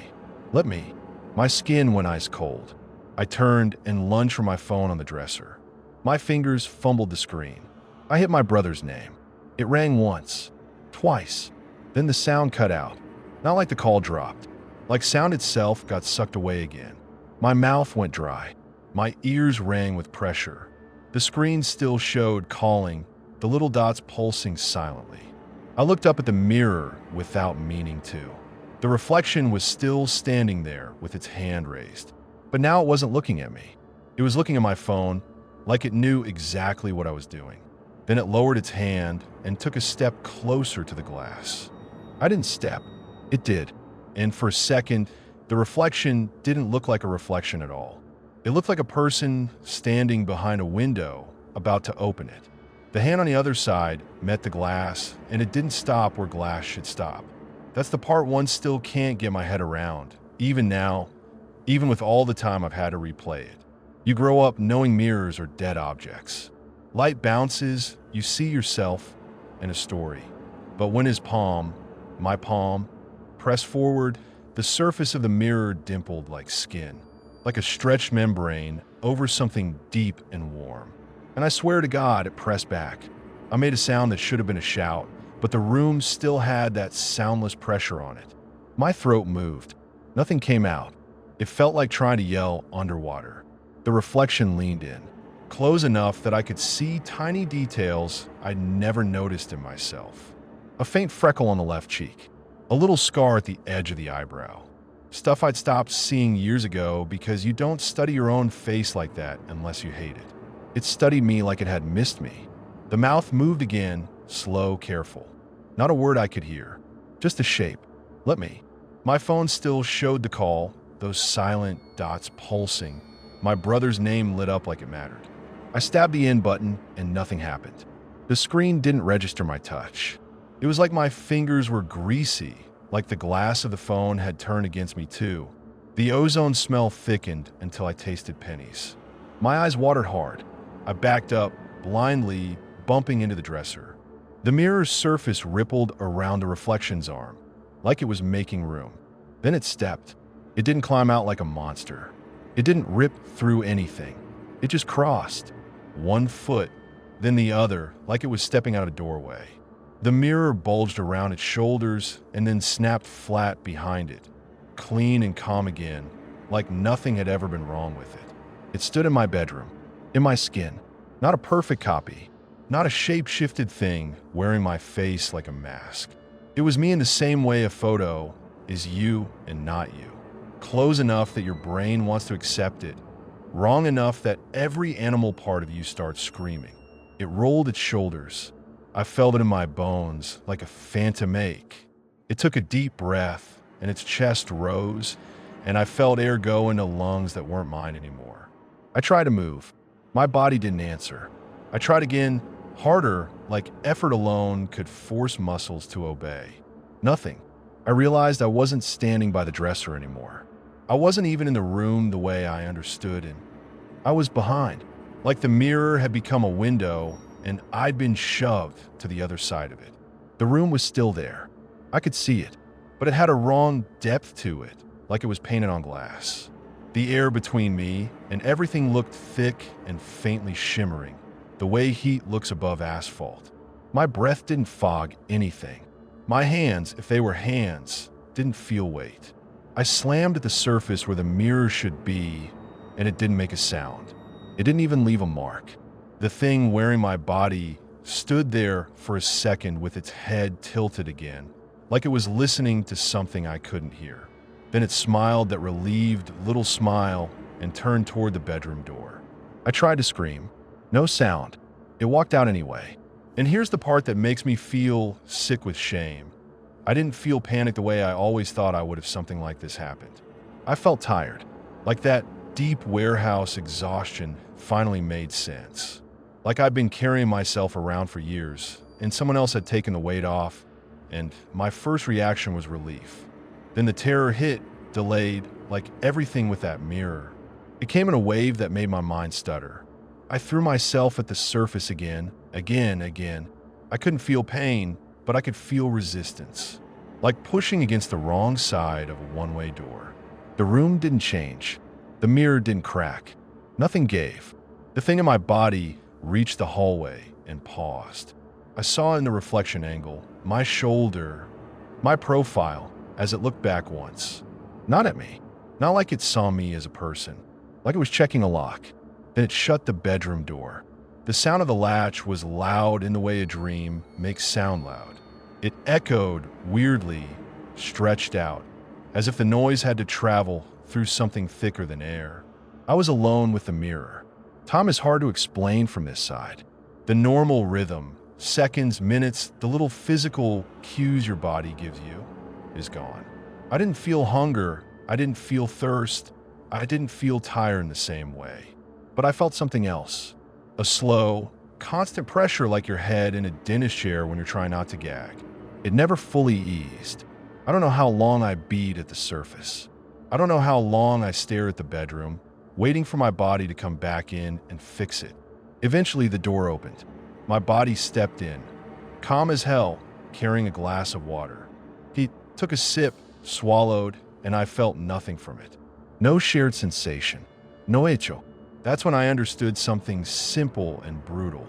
Let me. My skin went ice cold. I turned and lunged for my phone on the dresser. My fingers fumbled the screen. I hit my brother's name. It rang once, twice. Then the sound cut out. Not like the call dropped. Like sound itself got sucked away again. My mouth went dry. My ears rang with pressure. The screen still showed calling, the little dots pulsing silently. I looked up at the mirror without meaning to. The reflection was still standing there with its hand raised. But now it wasn't looking at me. It was looking at my phone, like it knew exactly what I was doing. Then it lowered its hand and took a step closer to the glass. I didn't step. It did. And for a second, the reflection didn't look like a reflection at all. It looked like a person standing behind a window about to open it. The hand on the other side met the glass, and it didn't stop where glass should stop. That's the part one still can't get my head around, even now, even with all the time I've had to replay it. You grow up knowing mirrors are dead objects. Light bounces, you see yourself and a story. But when his palm, my palm, pressed forward, the surface of the mirror dimpled like skin, like a stretched membrane over something deep and warm. And I swear to God, it pressed back. I made a sound that should have been a shout, but the room still had that soundless pressure on it. My throat moved. Nothing came out. It felt like trying to yell underwater. The reflection leaned in, close enough that I could see tiny details I'd never noticed in myself. A faint freckle on the left cheek, a little scar at the edge of the eyebrow. Stuff I'd stopped seeing years ago because you don't study your own face like that unless you hate it. It studied me like it had missed me. The mouth moved again, slow, careful. Not a word I could hear, just a shape. Let me. My phone still showed the call, those silent dots pulsing. My brother's name lit up like it mattered. I stabbed the end button and nothing happened. The screen didn't register my touch. It was like my fingers were greasy, like the glass of the phone had turned against me too. The ozone smell thickened until I tasted pennies. My eyes watered hard. I backed up, blindly, bumping into the dresser. The mirror's surface rippled around the reflection's arm, like it was making room. Then it stepped. It didn't climb out like a monster. It didn't rip through anything. It just crossed. One foot, then the other, like it was stepping out a doorway. The mirror bulged around its shoulders and then snapped flat behind it, clean and calm again, like nothing had ever been wrong with it. It stood in my bedroom, in my skin. Not a perfect copy, not a shape-shifted thing wearing my face like a mask. It was me in the same way a photo is you and not you. Close enough that your brain wants to accept it, wrong enough that every animal part of you starts screaming. It rolled its shoulders. I felt it in my bones like a phantom ache. It took a deep breath, and its chest rose, and I felt air go into lungs that weren't mine anymore. I tried to move. My body didn't answer. I tried again, harder, like effort alone could force muscles to obey. Nothing. I realized I wasn't standing by the dresser anymore. I wasn't even in the room the way I understood, and I was behind, like the mirror had become a window and I'd been shoved to the other side of it. The room was still there. I could see it, but it had a wrong depth to it, like it was painted on glass. The air between me and everything looked thick and faintly shimmering, the way heat looks above asphalt. My breath didn't fog anything. My hands, if they were hands, didn't feel weight. I slammed at the surface where the mirror should be, and it didn't make a sound. It didn't even leave a mark. The thing wearing my body stood there for a second with its head tilted again, like it was listening to something I couldn't hear. Then it smiled that relieved little smile and turned toward the bedroom door. I tried to scream. No sound. It walked out anyway. And here's the part that makes me feel sick with shame. I didn't feel panic the way I always thought I would if something like this happened. I felt tired, like that deep warehouse exhaustion finally made sense. Like I'd been carrying myself around for years, and someone else had taken the weight off, and my first reaction was relief. Then the terror hit, delayed, like everything with that mirror. It came in a wave that made my mind stutter. I threw myself at the surface again. I couldn't feel pain, but I could feel resistance, like pushing against the wrong side of a one-way door. The room didn't change. The mirror didn't crack. Nothing gave. The thing in my body reached the hallway and paused. I saw in the reflection angle, my shoulder, my profile, as it looked back once. Not at me. Not like it saw me as a person. Like it was checking a lock. Then it shut the bedroom door. The sound of the latch was loud in the way a dream makes sound loud. It echoed weirdly, stretched out, as if the noise had to travel through something thicker than air. I was alone with the mirror. Time is hard to explain from this side. The normal rhythm, seconds, minutes, the little physical cues your body gives you, is gone. I didn't feel hunger. I didn't feel thirst. I didn't feel tired in the same way. But I felt something else. A slow, constant pressure like your head in a dentist chair when you're trying not to gag. It never fully eased. I don't know how long I beat at the surface. I don't know how long I stared at the bedroom, waiting for my body to come back in and fix it. Eventually, the door opened. My body stepped in, calm as hell, carrying a glass of water. He took a sip, swallowed, and I felt nothing from it. No shared sensation. No hecho. That's when I understood something simple and brutal.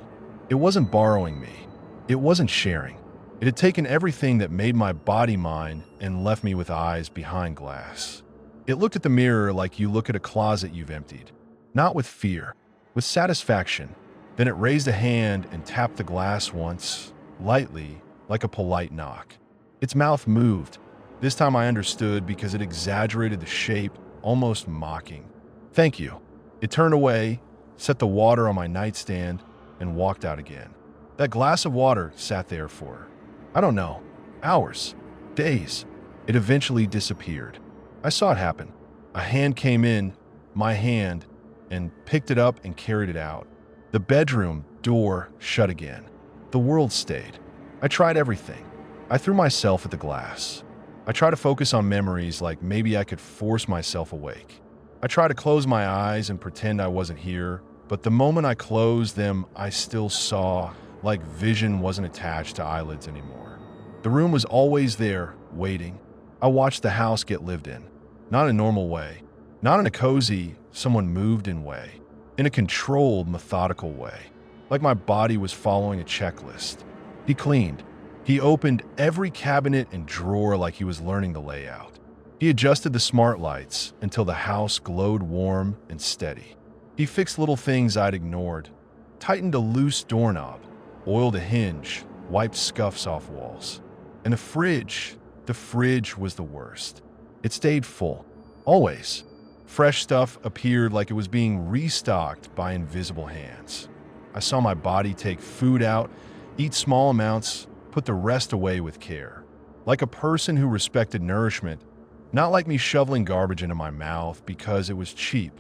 It wasn't borrowing me. It wasn't sharing. It had taken everything that made my body mine and left me with eyes behind glass. It looked at the mirror like you look at a closet you've emptied. Not with fear, with satisfaction. Then it raised a hand and tapped the glass once, lightly, like a polite knock. Its mouth moved. This time I understood because it exaggerated the shape, almost mocking. Thank you. It turned away, set the water on my nightstand, and walked out again. That glass of water sat there for, I don't know, hours, days. It eventually disappeared. I saw it happen. A hand came in, my hand, and picked it up and carried it out. The bedroom door shut again. The world stayed. I tried everything. I threw myself at the glass. I tried to focus on memories like maybe I could force myself awake. I tried to close my eyes and pretend I wasn't here, but the moment I closed them, I still saw, like vision wasn't attached to eyelids anymore. The room was always there, waiting. I watched the house get lived in. Not in a normal way. Not in a cozy, someone moved in way. In a controlled, methodical way. Like my body was following a checklist. He cleaned. He opened every cabinet and drawer like he was learning the layout. He adjusted the smart lights until the house glowed warm and steady. He fixed little things I'd ignored, tightened a loose doorknob, oiled a hinge, wiped scuffs off walls. And the fridge was the worst. It stayed full, always. Fresh stuff appeared like it was being restocked by invisible hands. I saw my body take food out, eat small amounts, put the rest away with care. Like a person who respected nourishment, not like me shoveling garbage into my mouth because it was cheap.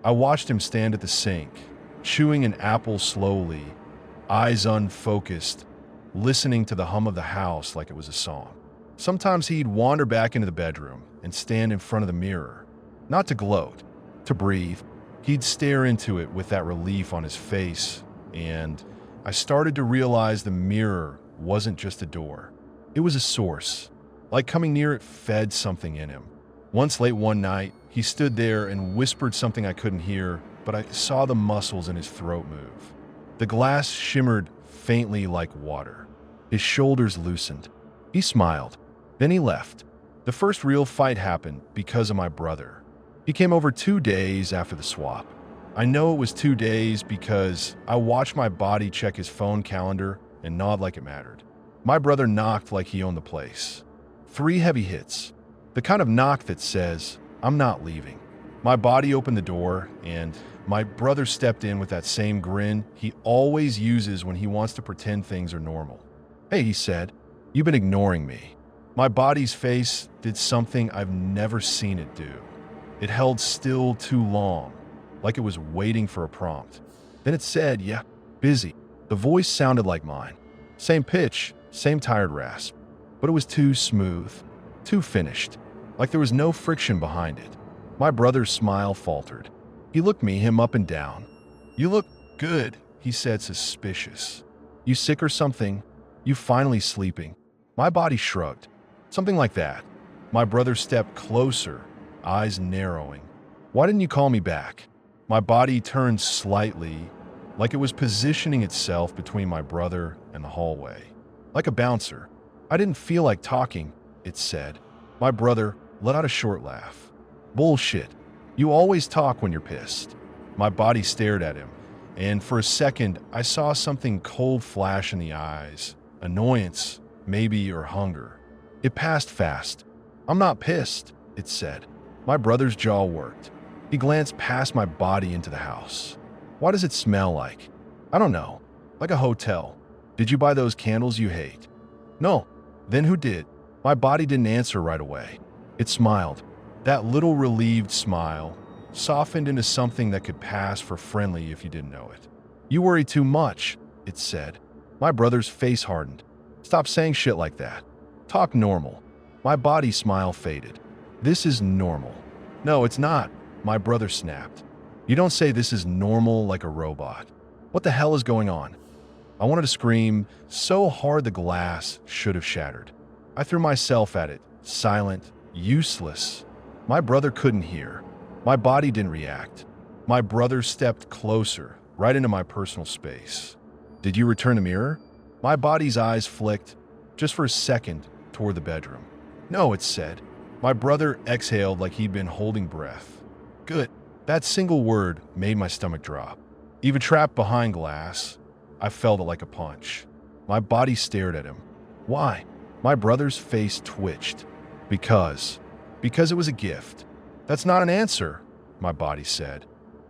I watched him stand at the sink, chewing an apple slowly, eyes unfocused, listening to the hum of the house like it was a song. Sometimes he'd wander back into the bedroom and stand in front of the mirror, not to gloat, to breathe. He'd stare into it with that relief on his face, and I started to realize the mirror wasn't just a door. It was a source. Like coming near it fed something in him. Once late one night, he stood there and whispered something I couldn't hear, but I saw the muscles in his throat move. The glass shimmered faintly like water. His shoulders loosened. He smiled. Then he left. The first real fight happened because of my brother. He came over 2 days after the swap. I know it was 2 days because I watched my body check his phone calendar and nod like it mattered. My brother knocked like he owned the place. 3 heavy hits. The kind of knock that says, I'm not leaving. My body opened the door, and my brother stepped in with that same grin he always uses when he wants to pretend things are normal. Hey, he said, you've been ignoring me. My body's face did something I've never seen it do. It held still too long, like it was waiting for a prompt. Then it said, yeah, busy. The voice sounded like mine. Same pitch, same tired rasp. But it was too smooth, too finished, like there was no friction behind it. My brother's smile faltered. He looked him up and down. "You look good," he said, suspicious. "You sick or something? You finally sleeping?" My body shrugged. "Something like that." My brother stepped closer, eyes narrowing. "Why didn't you call me back?" My body turned slightly, like it was positioning itself between my brother and the hallway. Like a bouncer. "I didn't feel like talking," it said. My brother let out a short laugh. "Bullshit. You always talk when you're pissed." My body stared at him, and for a second I saw something cold flash in the eyes. Annoyance, maybe, or hunger. It passed fast. "I'm not pissed," it said. My brother's jaw worked. He glanced past my body into the house. "What does it smell like?" "I don't know. Like a hotel." "Did you buy those candles you hate?" "No." "Then who did?" My body didn't answer right away. It smiled. That little relieved smile, softened into something that could pass for friendly if you didn't know it. "You worry too much," it said. My brother's face hardened. "Stop saying shit like that. Talk normal." My body smile faded. "This is normal." "No, it's not," my brother snapped. "You don't say this is normal like a robot." "What the hell is going on?" I wanted to scream so hard the glass should have shattered. I threw myself at it, silent, useless. My brother couldn't hear. My body didn't react. My brother stepped closer, right into my personal space. "Did you return the mirror?" My body's eyes flicked, just for a second, toward the bedroom. "No," it said. My brother exhaled like he'd been holding breath. "Good." That single word made my stomach drop. Even trapped behind glass, I felt it like a punch. My body stared at him. "Why?" My brother's face twitched. Because it was a gift." "That's not an answer," my body said,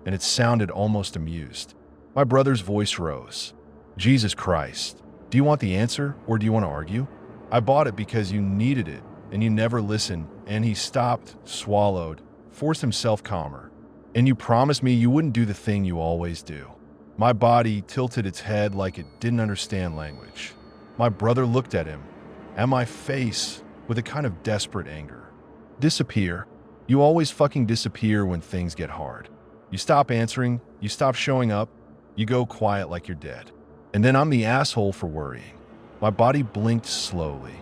and it sounded almost amused. My brother's voice rose. "Jesus Christ. Do you want the answer, or do you want to argue? I bought it because you needed it, and you never listened." And he stopped, swallowed, forced himself calmer. "And you promised me you wouldn't do the thing you always do." My body tilted its head like it didn't understand language. My brother looked at him, at my face, with a kind of desperate anger. "Disappear. You always fucking disappear when things get hard. You stop answering, you stop showing up, you go quiet like you're dead. And then I'm the asshole for worrying." My body blinked slowly.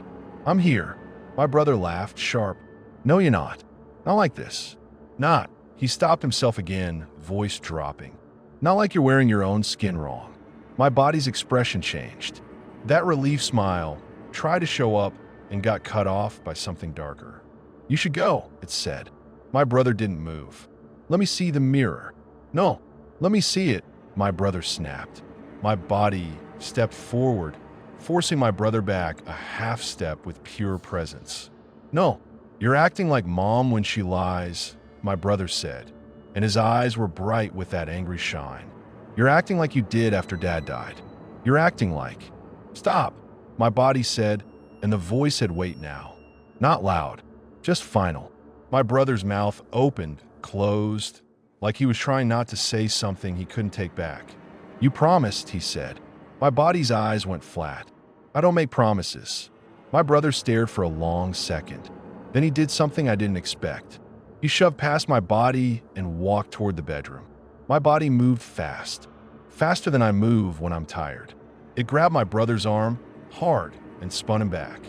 "I'm here." My brother laughed, sharp. "No, you're not. Not like this. Not." He stopped himself again, voice dropping. "Not like you're wearing your own skin wrong." My body's expression changed. That relief smile tried to show up and got cut off by something darker. "You should go," it said. My brother didn't move. "Let me see the mirror." "No, let me see it," my brother snapped. My body stepped forward, forcing my brother back a half step with pure presence. "No, you're acting like Mom when she lies," my brother said, and his eyes were bright with that angry shine. "You're acting like you did after Dad died. You're acting like—" "Stop," my body said, and the voice had weight now. Not loud, just final. My brother's mouth opened, closed, like he was trying not to say something he couldn't take back. "You promised," he said. My body's eyes went flat. "I don't make promises." My brother stared for a long second. Then he did something I didn't expect. He shoved past my body and walked toward the bedroom. My body moved fast, faster than I move when I'm tired. It grabbed my brother's arm, hard, and spun him back.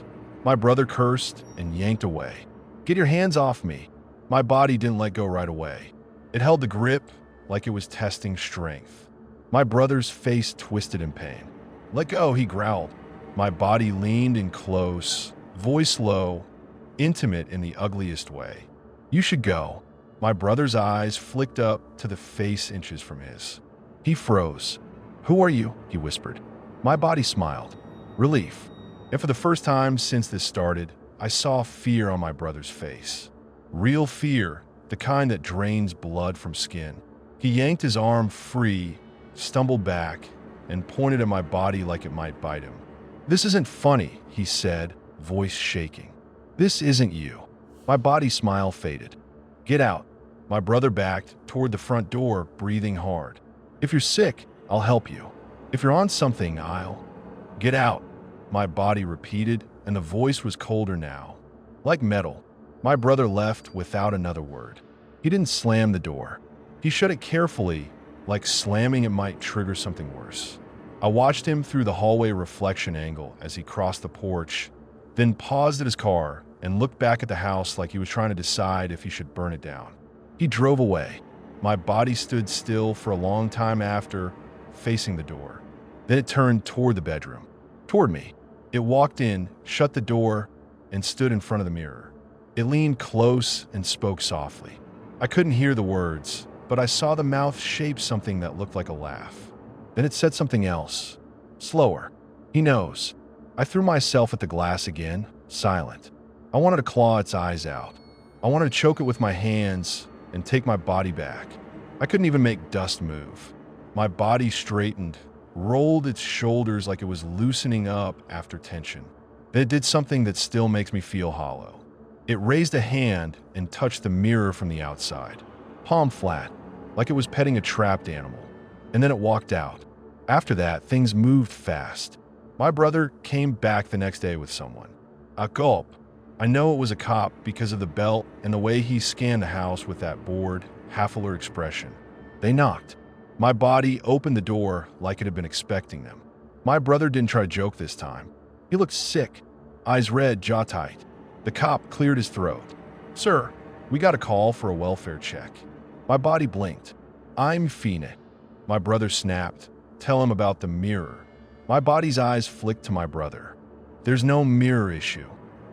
My brother cursed and yanked away. "Get your hands off me." My body didn't let go right away. It held the grip like it was testing strength. My brother's face twisted in pain. "Let go," he growled. My body leaned in close, voice low, intimate in the ugliest way. "You should go." My brother's eyes flicked up to the face inches from his. He froze. "Who are you?" he whispered. My body smiled. Relief. And for the first time since this started, I saw fear on my brother's face. Real fear, the kind that drains blood from skin. He yanked his arm free, stumbled back, and pointed at my body like it might bite him. "This isn't funny," he said, voice shaking. "This isn't you." My body smile faded. "Get out." My brother backed toward the front door, breathing hard. "If you're sick, I'll help you. If you're on something, I'll—" "Get out." My body repeated, and the voice was colder now. Like metal. My brother left without another word. He didn't slam the door. He shut it carefully, like slamming it might trigger something worse. I watched him through the hallway reflection angle as he crossed the porch, then paused at his car and looked back at the house like he was trying to decide if he should burn it down. He drove away. My body stood still for a long time after, facing the door. Then it turned toward the bedroom. Toward me. It walked in, shut the door, and stood in front of the mirror. It leaned close and spoke softly. I couldn't hear the words, but I saw the mouth shape something that looked like a laugh. Then it said something else. Slower. He knows. I threw myself at the glass again, silent. I wanted to claw its eyes out. I wanted to choke it with my hands and take my body back. I couldn't even make dust move. My body straightened, rolled its shoulders like it was loosening up after tension. Then it did something that still makes me feel hollow. It raised a hand and touched the mirror from the outside, palm flat, like it was petting a trapped animal. And then it walked out. After that, things moved fast. My brother came back the next day with someone. A gulp. I know it was a cop because of the belt and the way he scanned the house with that bored, half-alert expression. They knocked. My body opened the door like it had been expecting them. My brother didn't try to joke this time. He looked sick, eyes red, jaw tight. The cop cleared his throat. Sir, we got a call for a welfare check. My body blinked. I'm Fina. My brother snapped. Tell him about the mirror. My body's eyes flicked to my brother. There's no mirror issue.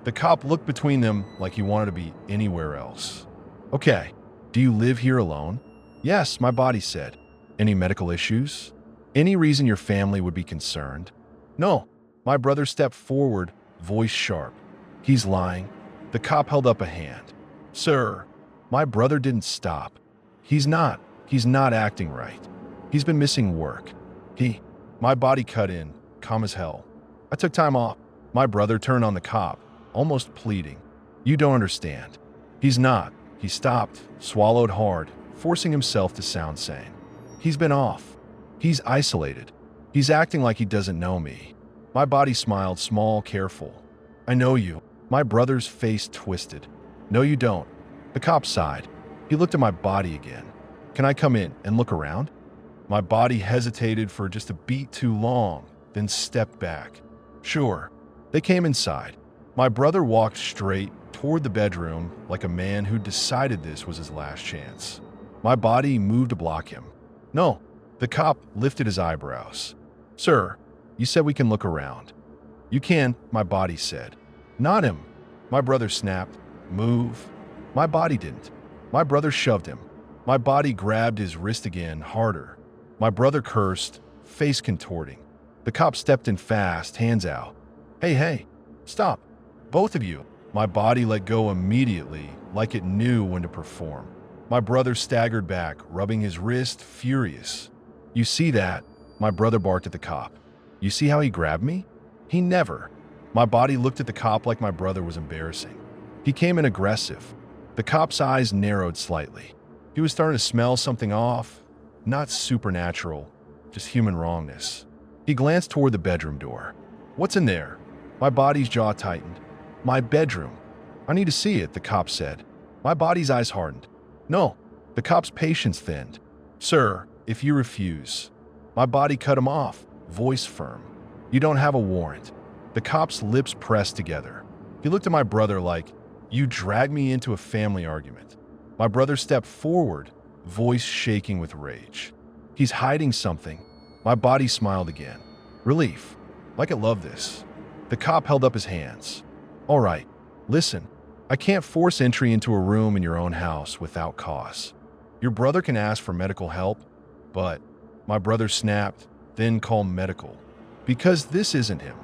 The cop looked between them like he wanted to be anywhere else. Okay, do you live here alone? Yes, my body said. Any medical issues? Any reason your family would be concerned? No. My brother stepped forward, voice sharp. He's lying. The cop held up a hand. Sir, my brother didn't stop. He's not acting right. He's been missing work. My body cut in, calm as hell. I took time off. My brother turned on the cop, almost pleading. You don't understand. He's not. He stopped, swallowed hard, forcing himself to sound sane. He's been off. He's isolated. He's acting like he doesn't know me. My body smiled, small, careful. I know you. My brother's face twisted. No, you don't. The cop sighed. He looked at my body again. Can I come in and look around? My body hesitated for just a beat too long, then stepped back. Sure. They came inside. My brother walked straight toward the bedroom like a man who decided this was his last chance. My body moved to block him. No. The cop lifted his eyebrows. Sir, you said we can look around. You can, my body said. Not him. My brother snapped. Move. My body didn't. My brother shoved him. My body grabbed his wrist again, harder. My brother cursed, face contorting. The cop stepped in fast, hands out. Hey, stop. Both of you. My body let go immediately, like it knew when to perform. My brother staggered back, rubbing his wrist, furious. You see that? My brother barked at the cop. You see how he grabbed me? He never. My body looked at the cop like my brother was embarrassing. He came in aggressive. The cop's eyes narrowed slightly. He was starting to smell something off. Not supernatural, just human wrongness. He glanced toward the bedroom door. What's in there? My body's jaw tightened. My bedroom. I need to see it, the cop said. My body's eyes hardened. No, the cop's patience thinned. Sir, if you refuse. My body cut him off, voice firm. You don't have a warrant. The cop's lips pressed together. He looked at my brother like, you dragged me into a family argument. My brother stepped forward, voice shaking with rage. He's hiding something. My body smiled again. Relief. Like it loved this. The cop held up his hands. All right, listen. I can't force entry into a room in your own house without cause. Your brother can ask for medical help, but my brother snapped, then called medical. Because this isn't him.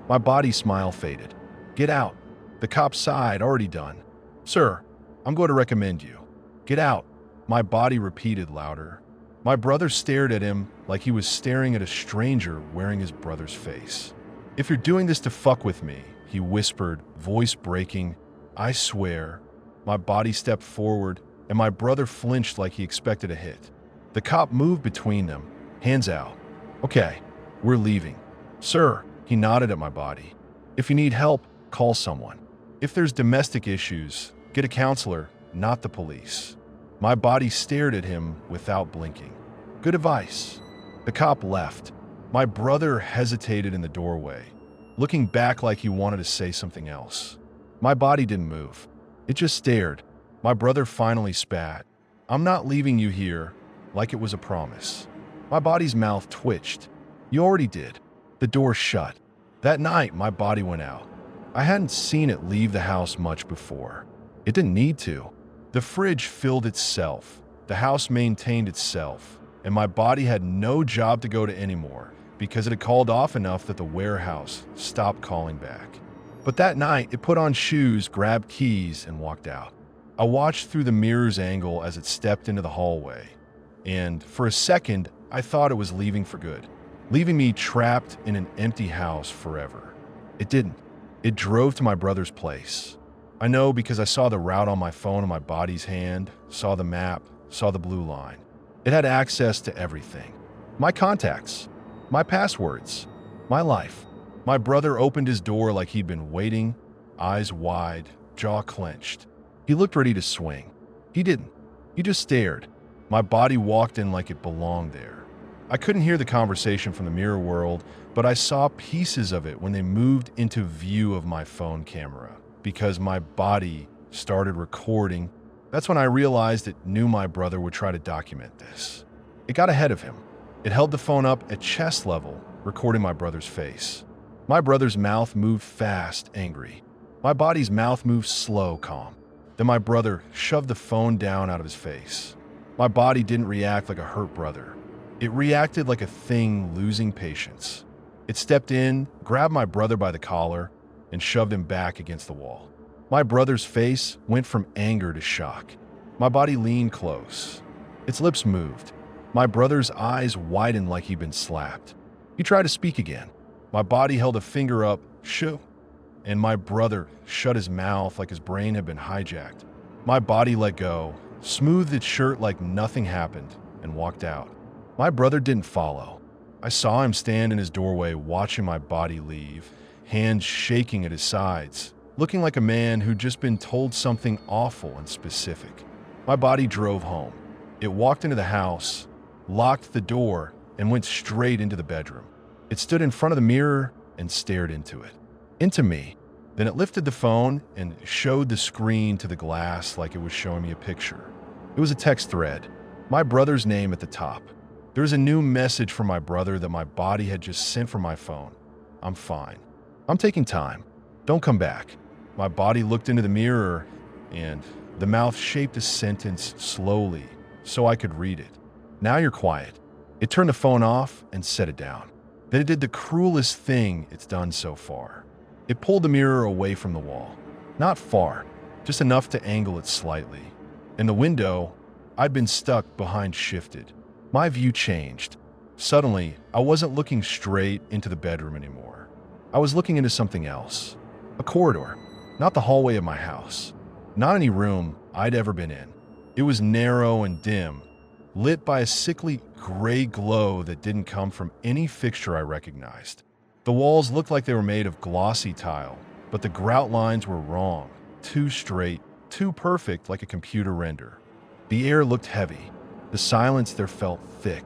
My body smile faded. Get out. The cop sighed, already done. Sir, I'm going to recommend you. Get out. My body repeated louder. My brother stared at him like he was staring at a stranger wearing his brother's face. If you're doing this to fuck with me, he whispered, voice breaking. I swear. My body stepped forward, and my brother flinched like he expected a hit. The cop moved between them, hands out. Okay, we're leaving. Sir, He nodded at my body. If you need help, call someone. If there's domestic issues, get a counselor, not the police. My body stared at him without blinking. Good advice. The cop left. My brother hesitated in the doorway, looking back like he wanted to say something else. My body didn't move. It just stared. My brother finally spat. I'm not leaving you here, like it was a promise. My body's mouth twitched. You already did. The door shut. That night, my body went out. I hadn't seen it leave the house much before. It didn't need to. The fridge filled itself. The house maintained itself. And my body had no job to go to anymore because it had called off enough that the warehouse stopped calling back. But that night, it put on shoes, grabbed keys, and walked out. I watched through the mirror's angle as it stepped into the hallway. And for a second, I thought it was leaving for good, leaving me trapped in an empty house forever. It didn't. It drove to my brother's place. I know because I saw the route on my phone in my body's hand, saw the map, saw the blue line. It had access to everything. My contacts, my passwords, my life. My brother opened his door like he'd been waiting, eyes wide, jaw clenched. He looked ready to swing. He didn't. He just stared. My body walked in like it belonged there. I couldn't hear the conversation from the mirror world, but I saw pieces of it when they moved into view of my phone camera because my body started recording. That's when I realized it knew my brother would try to document this. It got ahead of him. It held the phone up at chest level, recording my brother's face. My brother's mouth moved fast, angry. My body's mouth moved slow, calm. Then my brother shoved the phone down out of his face. My body didn't react like a hurt brother. It reacted like a thing losing patience. It stepped in, grabbed my brother by the collar, and shoved him back against the wall. My brother's face went from anger to shock. My body leaned close. Its lips moved. My brother's eyes widened like he'd been slapped. He tried to speak again. My body held a finger up, shoo, and my brother shut his mouth like his brain had been hijacked. My body let go, smoothed its shirt like nothing happened, and walked out. My brother didn't follow. I saw him stand in his doorway watching my body leave, hands shaking at his sides, looking like a man who'd just been told something awful and specific. My body drove home. It walked into the house, locked the door, and went straight into the bedroom. It stood in front of the mirror and stared into it. Into me. Then it lifted the phone and showed the screen to the glass like it was showing me a picture. It was a text thread. My brother's name at the top. There was a new message from my brother that my body had just sent from my phone. I'm fine. I'm taking time. Don't come back. My body looked into the mirror and the mouth shaped a sentence slowly so I could read it. Now you're quiet. It turned the phone off and set it down. Then it did the cruelest thing it's done so far. It pulled the mirror away from the wall. Not far, just enough to angle it slightly. And the window I'd been stuck behind shifted. My view changed. Suddenly, I wasn't looking straight into the bedroom anymore. I was looking into something else. A corridor, not the hallway of my house. Not any room I'd ever been in. It was narrow and dim, lit by a sickly gray glow that didn't come from any fixture I recognized. The walls looked like they were made of glossy tile, but the grout lines were wrong, too straight, too perfect like a computer render. The air looked heavy. The silence there felt thick.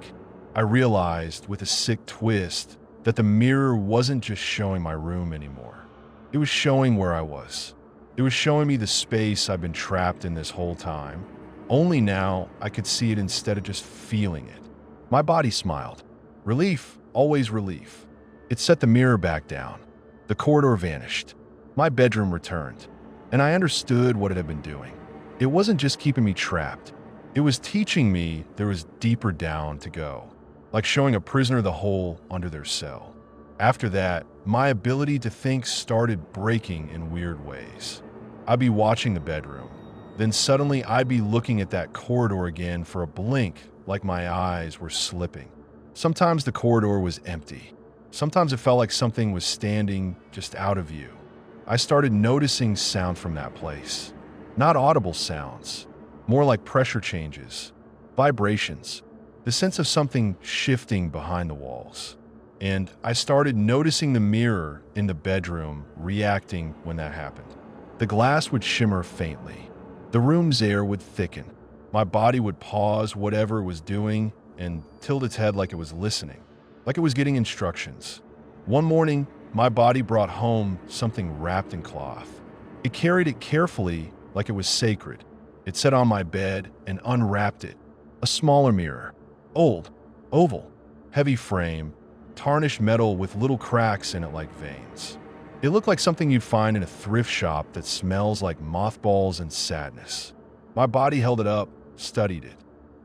I realized, with a sick twist, that the mirror wasn't just showing my room anymore. It was showing where I was. It was showing me the space I've been trapped in this whole time. Only now I could see it instead of just feeling it. My body smiled. Relief, always relief. It set the mirror back down. The corridor vanished. My bedroom returned. And I understood what it had been doing. It wasn't just keeping me trapped. It was teaching me there was deeper down to go, like showing a prisoner the hole under their cell. After that, my ability to think started breaking in weird ways. I'd be watching the bedroom. Then suddenly I'd be looking at that corridor again for a blink, like my eyes were slipping. Sometimes the corridor was empty. Sometimes it felt like something was standing just out of view. I started noticing sound from that place. Not audible sounds, more like pressure changes, vibrations, the sense of something shifting behind the walls. and I started noticing the mirror in the bedroom reacting when that happened. The glass would shimmer faintly. The room's air would thicken. My body would pause whatever it was doing and tilt its head like it was listening, like it was getting instructions. One morning, my body brought home something wrapped in cloth. It carried it carefully like it was sacred. It sat on my bed and unwrapped it. A smaller mirror. Old, oval, heavy frame, tarnished metal with little cracks in it like veins. It looked like something you'd find in a thrift shop that smells like mothballs and sadness. My body held it up, studied it,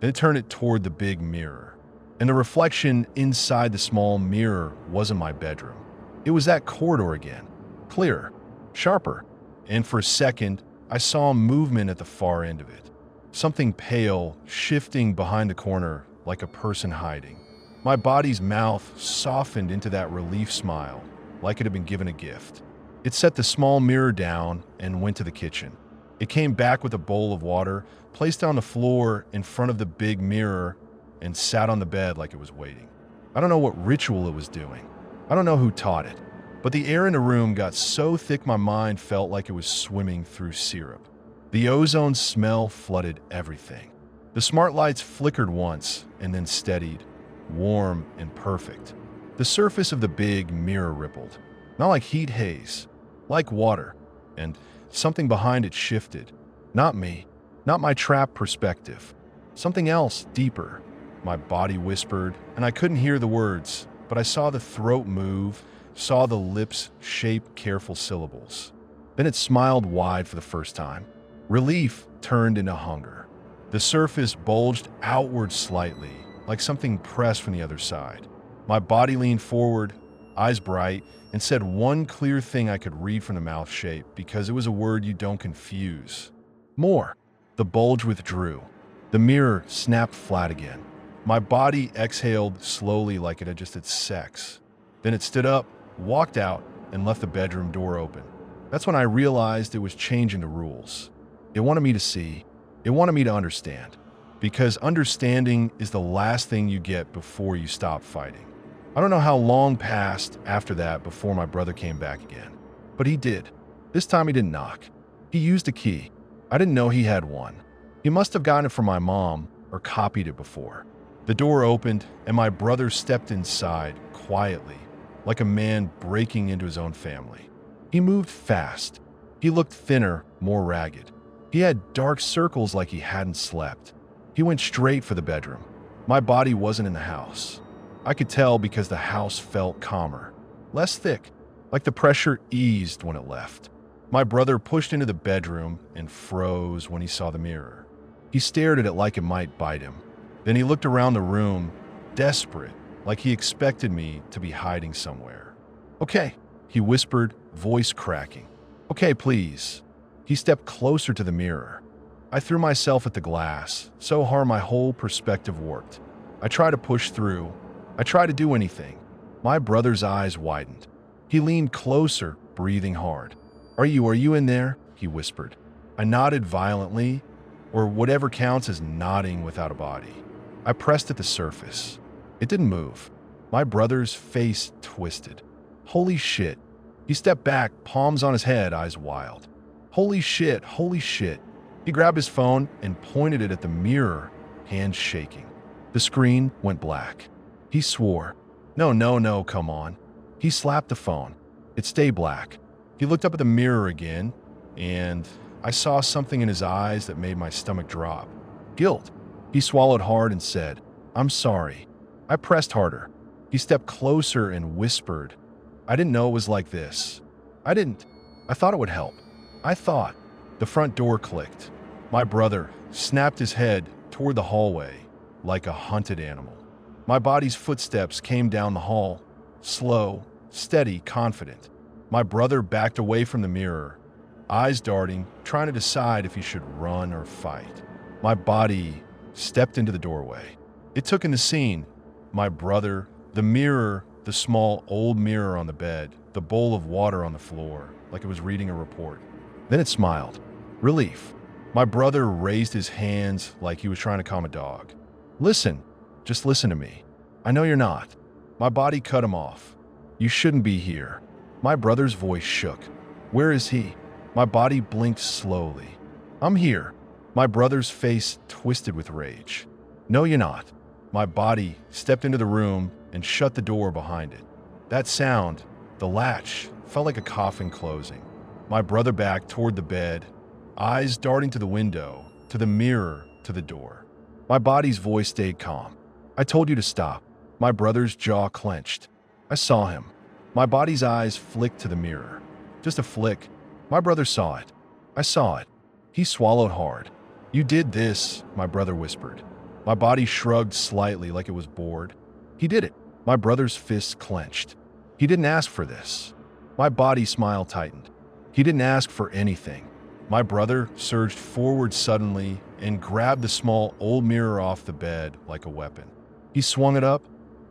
then turned it toward the big mirror. And the reflection inside the small mirror wasn't my bedroom. It was that corridor again, clearer, sharper. And for a second, I saw movement at the far end of it. Something pale, shifting behind the corner like a person hiding. My body's mouth softened into that relief smile, like it had been given a gift. It set the small mirror down and went to the kitchen. It came back with a bowl of water, placed it on the floor in front of the big mirror, and sat on the bed like it was waiting. I don't know what ritual it was doing. I don't know who taught it. But the air in the room got so thick my mind felt like it was swimming through syrup. The ozone smell flooded everything. The smart lights flickered once and then steadied, warm and perfect. The surface of the big mirror rippled, not like heat haze, like water, and something behind it shifted. Not me, not my trapped perspective. Something else, deeper. My body whispered, and I couldn't hear the words, but I saw the throat move, saw the lips shape careful syllables. Then it smiled wide for the first time. Relief turned into hunger. The surface bulged outward slightly, like something pressed from the other side. My body leaned forward, eyes bright, and said one clear thing I could read from the mouth shape because it was a word you don't confuse. More. The bulge withdrew. The mirror snapped flat again. My body exhaled slowly like it had just had sex. Then it stood up, walked out, and left the bedroom door open. That's when I realized it was changing the rules. It wanted me to see. It wanted me to understand. Because understanding is the last thing you get before you stop fighting. I don't know how long passed after that before my brother came back again. But he did. This time he didn't knock. He used a key. I didn't know he had one. He must have gotten it from my mom or copied it before. The door opened and my brother stepped inside quietly, like a man breaking into his own family. He moved fast. He looked thinner, more ragged. He had dark circles like he hadn't slept. He went straight for the bedroom. My body wasn't in the house. I could tell because the house felt calmer, less thick, like the pressure eased when it left. My brother pushed into the bedroom and froze when he saw the mirror. He stared at it like it might bite him. Then he looked around the room, desperate, like he expected me to be hiding somewhere. "Okay," he whispered, voice cracking. "Okay, please." He stepped closer to the mirror. I threw myself at the glass, so hard my whole perspective warped. I tried to push through. I tried to do anything. My brother's eyes widened. He leaned closer, breathing hard. Are you in there?" he whispered. I nodded violently, or whatever counts as nodding without a body. I pressed at the surface. It didn't move. My brother's face twisted. Holy shit. He stepped back, palms on his head, eyes wild. Holy shit, holy shit. He grabbed his phone and pointed it at the mirror, hands shaking. The screen went black. He swore. No, come on. He slapped the phone. It stayed black. He looked up at the mirror again, and I saw something in his eyes that made my stomach drop. Guilt. He swallowed hard and said, "I'm sorry." I pressed harder. He stepped closer and whispered, "I didn't know it was like this. I thought it would help. I thought." The front door clicked. My brother snapped his head toward the hallway like a hunted animal. My body's footsteps came down the hall, slow, steady, confident. My brother backed away from the mirror, eyes darting, trying to decide if he should run or fight. My body stepped into the doorway. It took in the scene. My brother, the mirror, the small old mirror on the bed, the bowl of water on the floor, like it was reading a report. Then it smiled. Relief. My brother raised his hands like he was trying to calm a dog. "Listen. Just listen to me. I know you're not. My body cut him off. You shouldn't be here. My brother's voice shook. Where is he? My body blinked slowly. I'm here. My brother's face twisted with rage. No, you're not. My body stepped into the room and shut the door behind it. That sound, the latch, felt like a coffin closing. My brother backed toward the bed, eyes darting to the window, to the mirror, to the door. My body's voice stayed calm. I told you to stop. My brother's jaw clenched. I saw him. My body's eyes flicked to the mirror. Just a flick. My brother saw it. I saw it. He swallowed hard. You did this, my brother whispered. My body shrugged slightly like it was bored. He did it. My brother's fists clenched. He didn't ask for this. My body's smile tightened. He didn't ask for anything. My brother surged forward suddenly and grabbed the small old mirror off the bed like a weapon. He swung it up,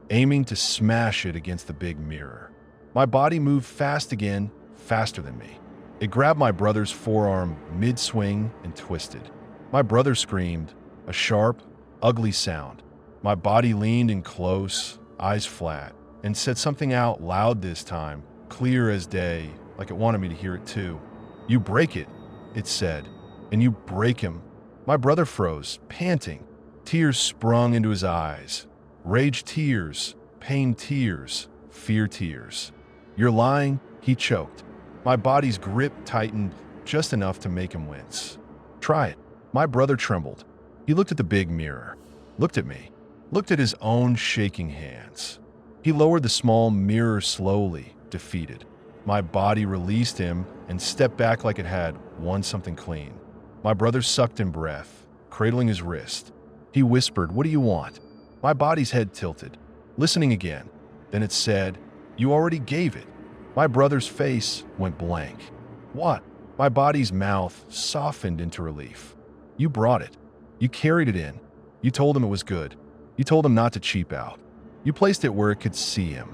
aiming to smash it against the big mirror. My body moved fast again, faster than me. It grabbed my brother's forearm mid-swing and twisted. My brother screamed, a sharp, ugly sound. My body leaned in close, eyes flat, and said something out loud this time, clear as day, like it wanted me to hear it too. You break it, it said, and you break him. My brother froze, panting. Tears sprung into his eyes. Rage tears, pain tears, fear tears. You're lying, he choked. My body's grip tightened just enough to make him wince. Try it. My brother trembled. He looked at the big mirror, looked at me, looked at his own shaking hands. He lowered the small mirror slowly, defeated. My body released him and stepped back like it had won something clean. My brother sucked in breath, cradling his wrist. He whispered, "What do you want?" My body's head tilted, listening again. Then it said, "You already gave it." My brother's face went blank. What? My body's mouth softened into relief. You brought it. You carried it in. You told him it was good. You told him not to cheap out. You placed it where it could see him.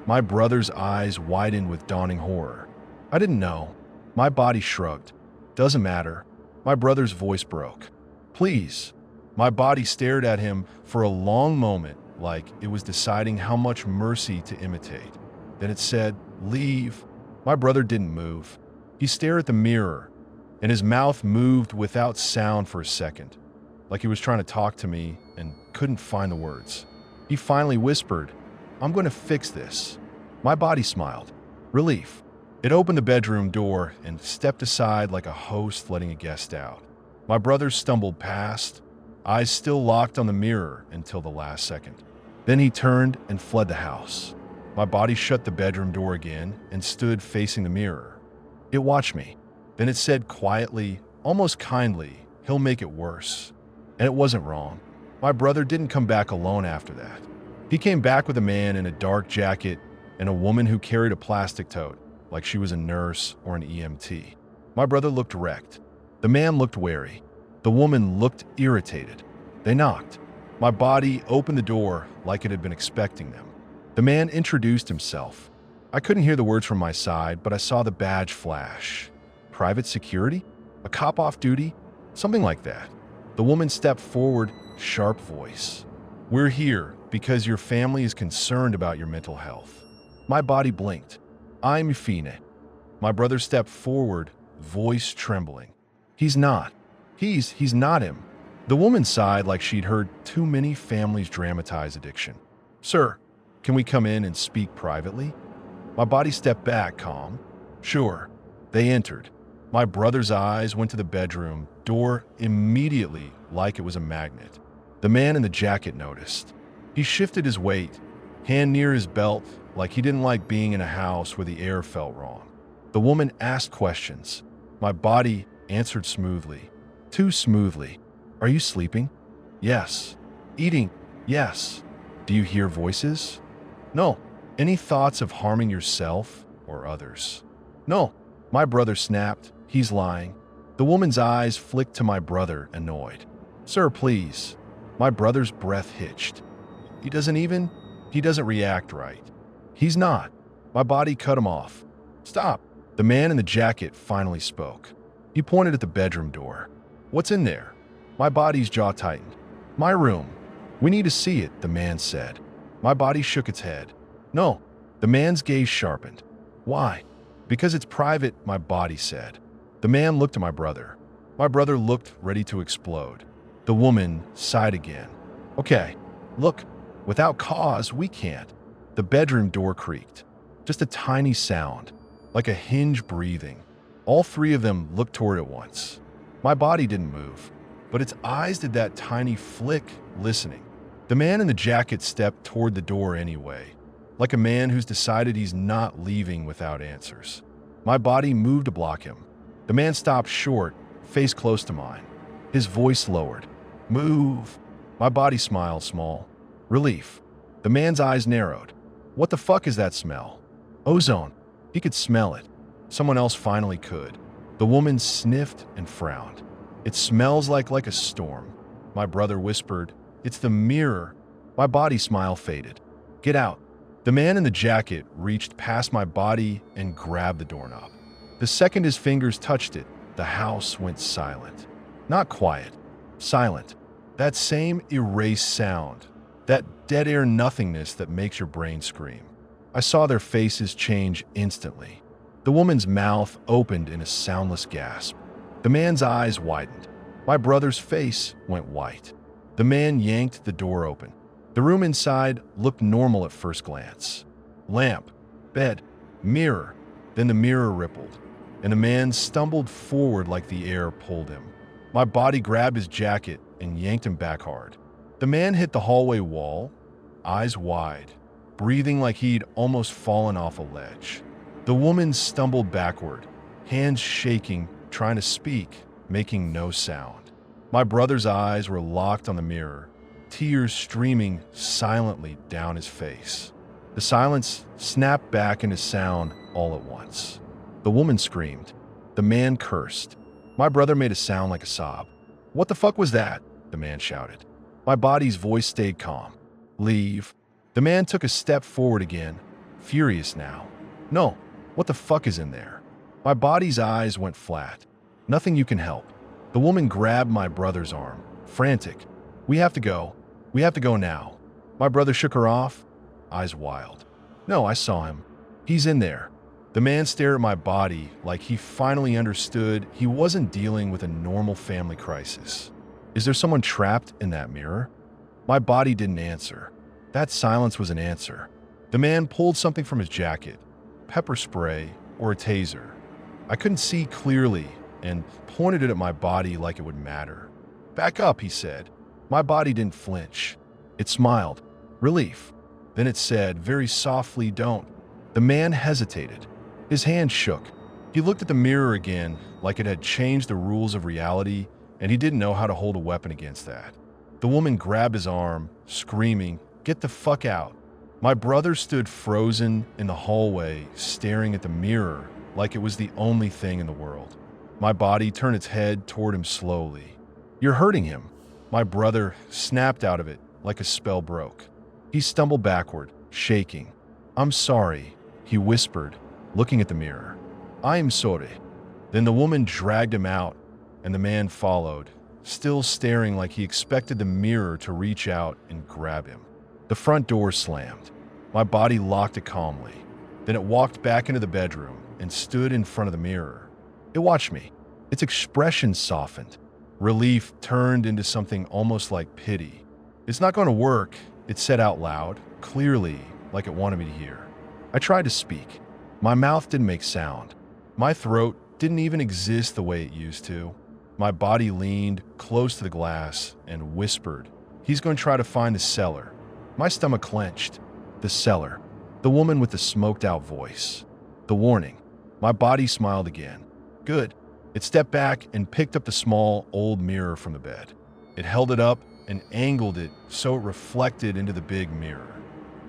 My brother's eyes widened with dawning horror. I didn't know. My body shrugged. Doesn't matter. My brother's voice broke. Please. My body stared at him for a long moment, like it was deciding how much mercy to imitate. Then it said, "Leave." My brother didn't move. He stared at the mirror, and his mouth moved without sound for a second, like he was trying to talk to me and couldn't find the words. He finally whispered, "I'm going to fix this." My body smiled. Relief. It opened the bedroom door and stepped aside like a host letting a guest out. My brother stumbled past, eyes still locked on the mirror until the last second. Then he turned and fled the house. My body shut the bedroom door again and stood facing the mirror. It watched me. Then it said quietly, almost kindly, "He'll make it worse." And it wasn't wrong. My brother didn't come back alone after that. He came back with a man in a dark jacket and a woman who carried a plastic tote, like she was a nurse or an EMT. My brother looked wrecked. The man looked wary. The woman looked irritated. They knocked. My body opened the door like it had been expecting them. The man introduced himself. I couldn't hear the words from my side, but I saw the badge flash. Private security? A cop off duty? Something like that. The woman stepped forward, sharp voice. "We're here because your family is concerned about your mental health." My body blinked. "I'm Fine." My brother stepped forward, voice trembling. "He's not. He's not him." The woman sighed like she'd heard too many families dramatize addiction. "Sir, can we come in and speak privately?" My body stepped back, calm. "Sure." They entered. My brother's eyes went to the bedroom door immediately like it was a magnet. The man in the jacket noticed. He shifted his weight, hand near his belt, like he didn't like being in a house where the air felt wrong. The woman asked questions. My body answered smoothly. Too smoothly. "Are you sleeping?" "Yes." "Eating?" "Yes." "Do you hear voices?" "No." "Any thoughts of harming yourself or others?" "No." My brother snapped. "He's lying." The woman's eyes flicked to my brother, annoyed. "Sir, please." My brother's breath hitched. He doesn't react right. "He's not." My body cut him off. "Stop." The man in the jacket finally spoke. He pointed at the bedroom door. "What's in there?" My body's jaw tightened. "My room." "We need to see it," the man said. My body shook its head. No. The man's gaze sharpened. Why? Because it's private, my body said. The man looked at my brother. My brother looked ready to explode. The woman sighed again. Okay, look, without cause, we can't. The bedroom door creaked. Just a tiny sound, like a hinge breathing. All three of them looked toward it once. My body didn't move, but its eyes did that tiny flick, listening. The man in the jacket stepped toward the door anyway, like a man who's decided he's not leaving without answers. My body moved to block him. The man stopped short, face close to mine. His voice lowered. Move. My body smiled small. Relief. The man's eyes narrowed. What the fuck is that smell? Ozone. He could smell it. Someone else finally could. The woman sniffed and frowned. It smells like a storm. My brother whispered, It's the mirror. My body smile faded. Get out. The man in the jacket reached past my body and grabbed the doorknob. The second his fingers touched it, the house went silent. Not quiet. Silent. That same erased sound. That dead air nothingness that makes your brain scream. I saw their faces change instantly. The woman's mouth opened in a soundless gasp. The man's eyes widened. My brother's face went white. The man yanked the door open. The room inside looked normal at first glance. Lamp, bed, mirror. Then the mirror rippled, and the man stumbled forward like the air pulled him. My body grabbed his jacket and yanked him back hard. The man hit the hallway wall, eyes wide, breathing like he'd almost fallen off a ledge. The woman stumbled backward, hands shaking, trying to speak, making no sound. My brother's eyes were locked on the mirror, tears streaming silently down his face. The silence snapped back into sound all at once. The woman screamed. The man cursed. My brother made a sound like a sob. What the fuck was that? The man shouted. My body's voice stayed calm. Leave. The man took a step forward again, furious now. No, what the fuck is in there? My body's eyes went flat. Nothing you can help. The woman grabbed my brother's arm, frantic. We have to go. We have to go now. My brother shook her off, eyes wild. No, I saw him. He's in there. The man stared at my body like he finally understood he wasn't dealing with a normal family crisis. Is there someone trapped in that mirror? My body didn't answer. That silence was an answer. The man pulled something from his jacket, pepper spray or a taser. I couldn't see clearly and pointed it at my body like it would matter. Back up, he said. My body didn't flinch. It smiled. Relief. Then it said, very softly, don't. The man hesitated. His hand shook. He looked at the mirror again like it had changed the rules of reality, and he didn't know how to hold a weapon against that. The woman grabbed his arm, screaming, Get the fuck out. My brother stood frozen in the hallway, staring at the mirror like it was the only thing in the world. My body turned its head toward him slowly. You're hurting him. My brother snapped out of it like a spell broke. He stumbled backward, shaking. I'm sorry, he whispered, looking at the mirror. I am sorry. Then the woman dragged him out, and the man followed, still staring like he expected the mirror to reach out and grab him. The front door slammed. My body locked it calmly. Then it walked back into the bedroom and stood in front of the mirror. It watched me. Its expression softened. Relief turned into something almost like pity. It's not going to work, it said out loud, clearly, like it wanted me to hear. I tried to speak. My mouth didn't make sound. My throat didn't even exist the way it used to. My body leaned close to the glass and whispered, He's going to try to find the cellar. My stomach clenched. The cellar. The woman with the smoked-out voice. The warning. My body smiled again. Good. It stepped back and picked up the small, old mirror from the bed. It held it up and angled it so it reflected into the big mirror.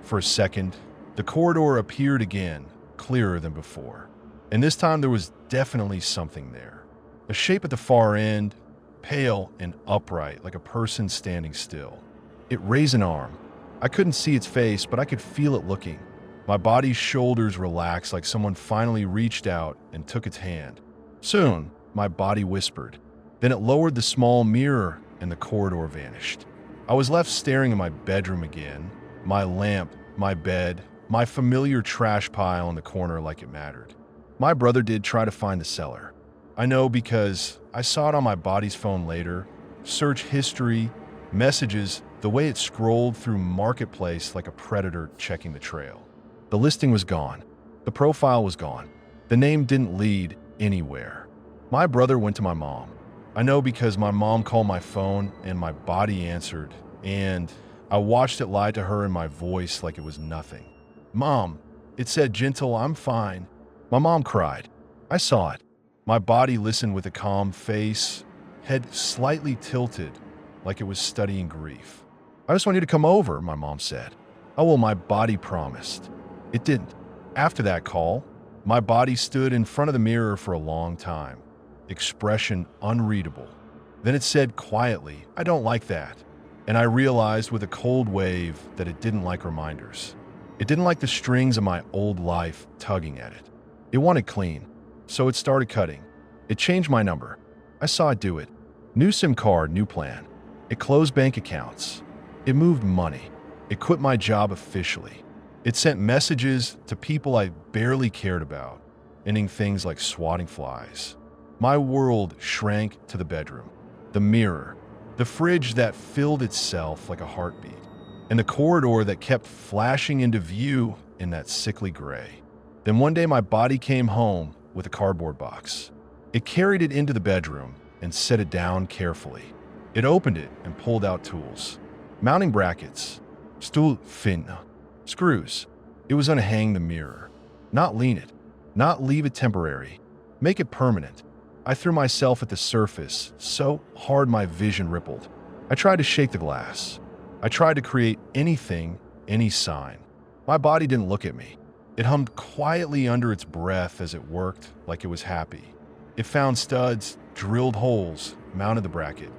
For a second, the corridor appeared again, clearer than before. And this time there was definitely something there. A shape at the far end, pale and upright, like a person standing still. It raised an arm. I couldn't see its face, but I could feel it looking. My body's shoulders relaxed like someone finally reached out and took its hand. Soon, my body whispered. Then it lowered the small mirror and the corridor vanished. I was left staring at my bedroom again, my lamp, my bed, My familiar trash pile in the corner like it mattered. My brother did try to find the cellar. I know because I saw it on my body's phone later. Search history, messages, the way it scrolled through Marketplace like a predator checking the trail. The listing was gone. The profile was gone. The name didn't lead anywhere. My brother went to my mom. I know because my mom called my phone and my body answered, and I watched it lie to her in my voice like it was nothing. "Mom," it said gentle, "I'm fine." My mom cried. I saw it. My body listened with a calm face, head slightly tilted like it was studying grief. "I just want you to come over," my mom said. "Oh, well, my body promised." It didn't. After that call, my body stood in front of the mirror for a long time, expression unreadable. Then it said quietly, "I don't like that." And I realized with a cold wave that it didn't like reminders. It didn't like the strings of my old life tugging at it. It wanted clean, so it started cutting. It changed my number. I saw it do it. New SIM card, new plan. It closed bank accounts. It moved money. It quit my job officially. It sent messages to people I barely cared about, ending things like swatting flies. My world shrank to the bedroom, the mirror, the fridge that filled itself like a heartbeat, and the corridor that kept flashing into view in that sickly gray. Then one day my body came home with a cardboard box. It carried it into the bedroom and set it down carefully. It opened it and pulled out tools. Mounting brackets, stool finna, screws. It was gonna hang the mirror. Not lean it, not leave it temporary, make it permanent. I threw myself at the surface so hard my vision rippled. I tried to shake the glass. I tried to create anything, any sign. My body didn't look at me. It hummed quietly under its breath as it worked like it was happy. It found studs, drilled holes, mounted the bracket.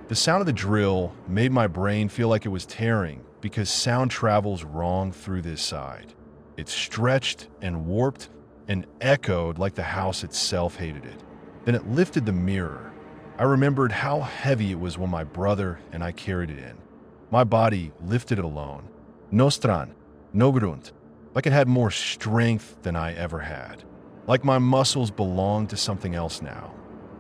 The sound of the drill made my brain feel like it was tearing because sound travels wrong through this side. It stretched and warped and echoed like the house itself hated it. Then it lifted the mirror. I remembered how heavy it was when my brother and I carried it in. My body lifted it alone. No stran, no grunt. Like it had more strength than I ever had. Like my muscles belonged to something else now.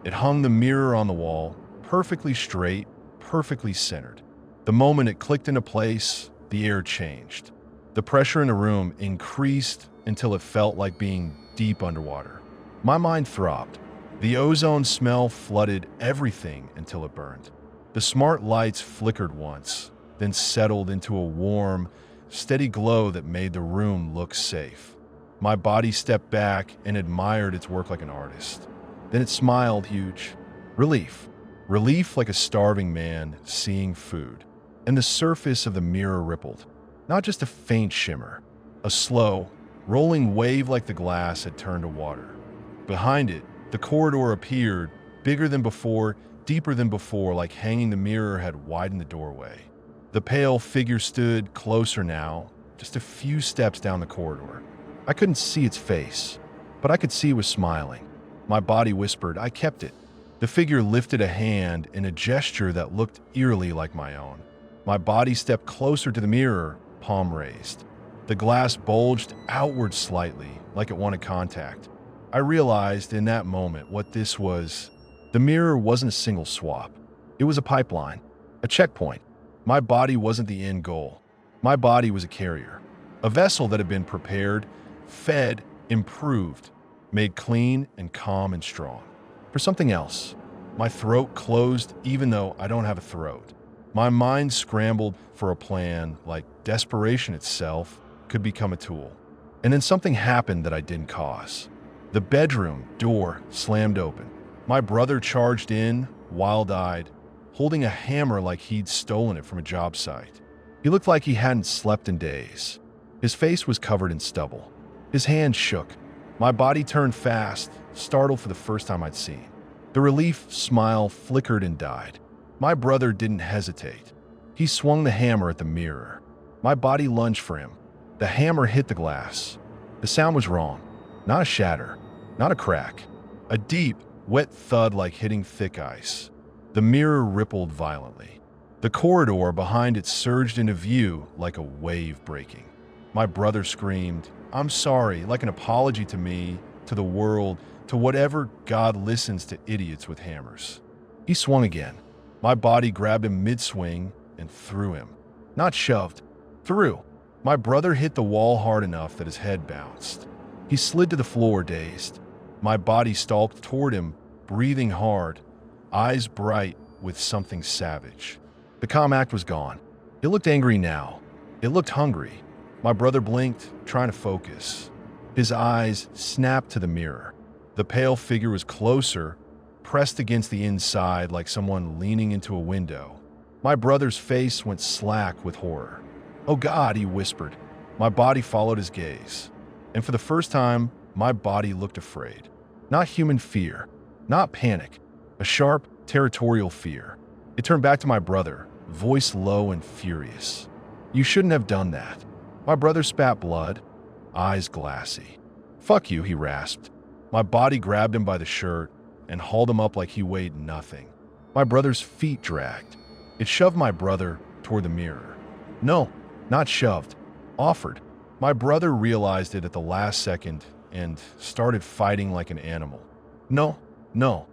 It hung the mirror on the wall, perfectly straight, perfectly centered. The moment it clicked into place, the air changed. The pressure in the room increased until it felt like being deep underwater. My mind throbbed. The ozone smell flooded everything until it burned. The smart lights flickered once, then settled into a warm, steady glow that made the room look safe. My body stepped back and admired its work like an artist. Then it smiled huge. Relief. Relief like a starving man seeing food. And the surface of the mirror rippled. Not just a faint shimmer. A slow, rolling wave like the glass had turned to water. Behind it, the corridor appeared, bigger than before, deeper than before, like hanging the mirror had widened the doorway. The pale figure stood closer now, just a few steps down the corridor. I couldn't see its face, but I could see it was smiling. My body whispered, "I kept it." The figure lifted a hand in a gesture that looked eerily like my own. My body stepped closer to the mirror, palm raised. The glass bulged outward slightly, like it wanted contact. I realized in that moment what this was. The mirror wasn't a single swap. It was a pipeline, a checkpoint. My body wasn't the end goal. My body was a carrier, a vessel that had been prepared, fed, improved, made clean and calm and strong. For something else, my throat closed even though I don't have a throat. My mind scrambled for a plan like desperation itself could become a tool. And then something happened that I didn't cause. The bedroom door slammed open. My brother charged in, wild-eyed, holding a hammer like he'd stolen it from a job site. He looked like he hadn't slept in days. His face was covered in stubble. His hand shook. My body turned fast, startled for the first time I'd seen. The relief smile flickered and died. My brother didn't hesitate. He swung the hammer at the mirror. My body lunged for him. The hammer hit the glass. The sound was wrong. Not a shatter, not a crack. A deep, wet thud like hitting thick ice. The mirror rippled violently. The corridor behind it surged into view like a wave breaking. My brother screamed, "I'm sorry," like an apology to me, to the world, to whatever God listens to idiots with hammers. He swung again. My body grabbed him mid-swing and threw him. Not shoved, threw. My brother hit the wall hard enough that his head bounced. He slid to the floor, dazed. My body stalked toward him, breathing hard, eyes bright with something savage. The calm act was gone. It looked angry now. It looked hungry. My brother blinked, trying to focus. His eyes snapped to the mirror. The pale figure was closer, pressed against the inside like someone leaning into a window. My brother's face went slack with horror. "Oh God," he whispered. My body followed his gaze. And for the first time, my body looked afraid. Not human fear, not panic, a sharp, territorial fear. It turned back to my brother, voice low and furious. "You shouldn't have done that." My brother spat blood, eyes glassy. "Fuck you," he rasped. My body grabbed him by the shirt and hauled him up like he weighed nothing. My brother's feet dragged. It shoved my brother toward the mirror. No, not shoved. Offered. My brother realized it at the last second and started fighting like an animal. No, no.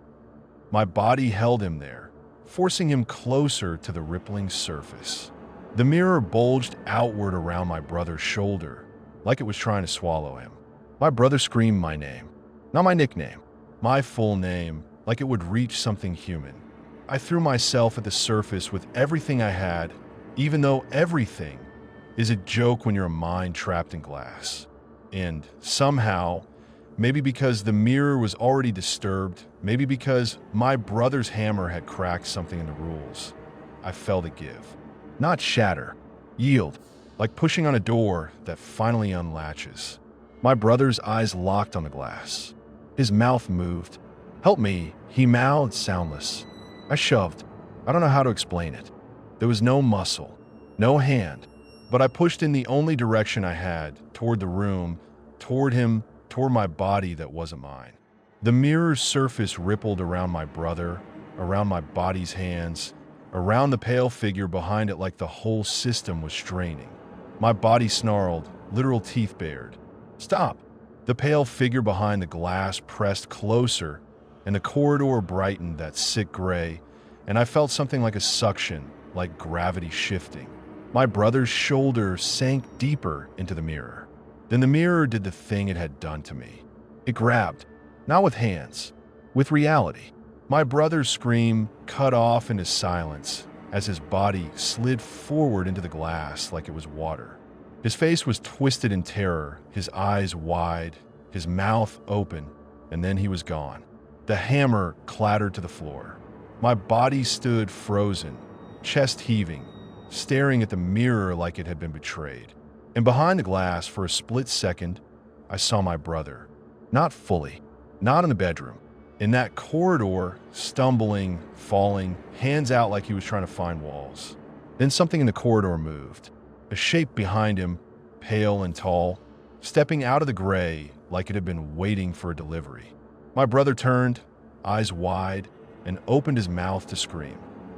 My body held him there, forcing him closer to the rippling surface. The mirror bulged outward around my brother's shoulder, like it was trying to swallow him. My brother screamed my name. Not my nickname. My full name, like it would reach something human. I threw myself at the surface with everything I had, even though everything is a joke when you're a mind trapped in glass. And somehow, maybe because the mirror was already disturbed, maybe because my brother's hammer had cracked something in the rules, I fell to give. Not shatter, yield, like pushing on a door that finally unlatches. My brother's eyes locked on the glass. His mouth moved. "Help me," he mouthed, soundless. I shoved. I don't know how to explain it. There was no muscle, no hand, but I pushed in the only direction I had, toward the room, toward him, toward my body that wasn't mine. The mirror's surface rippled around my brother, around my body's hands, around the pale figure behind it like the whole system was straining. My body snarled, literal teeth bared. "Stop!" The pale figure behind the glass pressed closer, and the corridor brightened that sick gray, and I felt something like a suction, like gravity shifting. My brother's shoulder sank deeper into the mirror. Then the mirror did the thing it had done to me. It grabbed, not with hands, with reality. My brother's scream cut off into silence as his body slid forward into the glass like it was water. His face was twisted in terror, his eyes wide, his mouth open, and then he was gone. The hammer clattered to the floor. My body stood frozen, chest heaving, staring at the mirror like it had been betrayed. And behind the glass, for a split second, I saw my brother. Not fully, not in the bedroom. In that corridor, stumbling, falling, hands out like he was trying to find walls. Then something in the corridor moved. A shape behind him, pale and tall, stepping out of the gray like it had been waiting for a delivery. My brother turned, eyes wide, and opened his mouth to scream.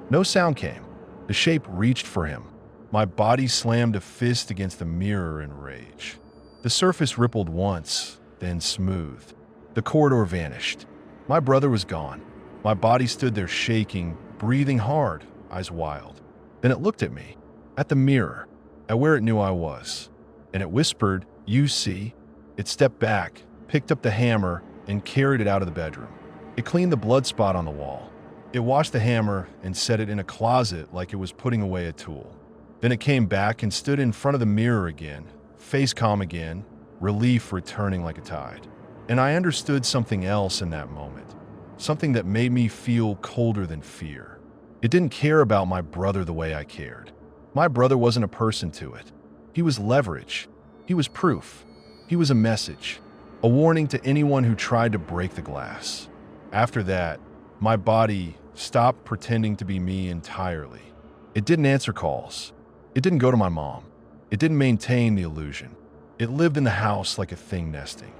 No sound came. The shape reached for him. My body slammed a fist against the mirror in rage. The surface rippled once, then smoothed. The corridor vanished. My brother was gone. My body stood there shaking, breathing hard, eyes wild. Then it looked at me, at the mirror, at where it knew I was. And it whispered, "You see." It stepped back, picked up the hammer, and carried it out of the bedroom. It cleaned the blood spot on the wall. It washed the hammer and set it in a closet like it was putting away a tool. Then it came back and stood in front of the mirror again, face calm again, relief returning like a tide. And I understood something else in that moment, something that made me feel colder than fear. It didn't care about my brother the way I cared. My brother wasn't a person to it. He was leverage. He was proof. He was a message, a warning to anyone who tried to break the glass. After that, my body stopped pretending to be me entirely. It didn't answer calls. It didn't go to my mom. It didn't maintain the illusion. It lived in the house like a thing nesting.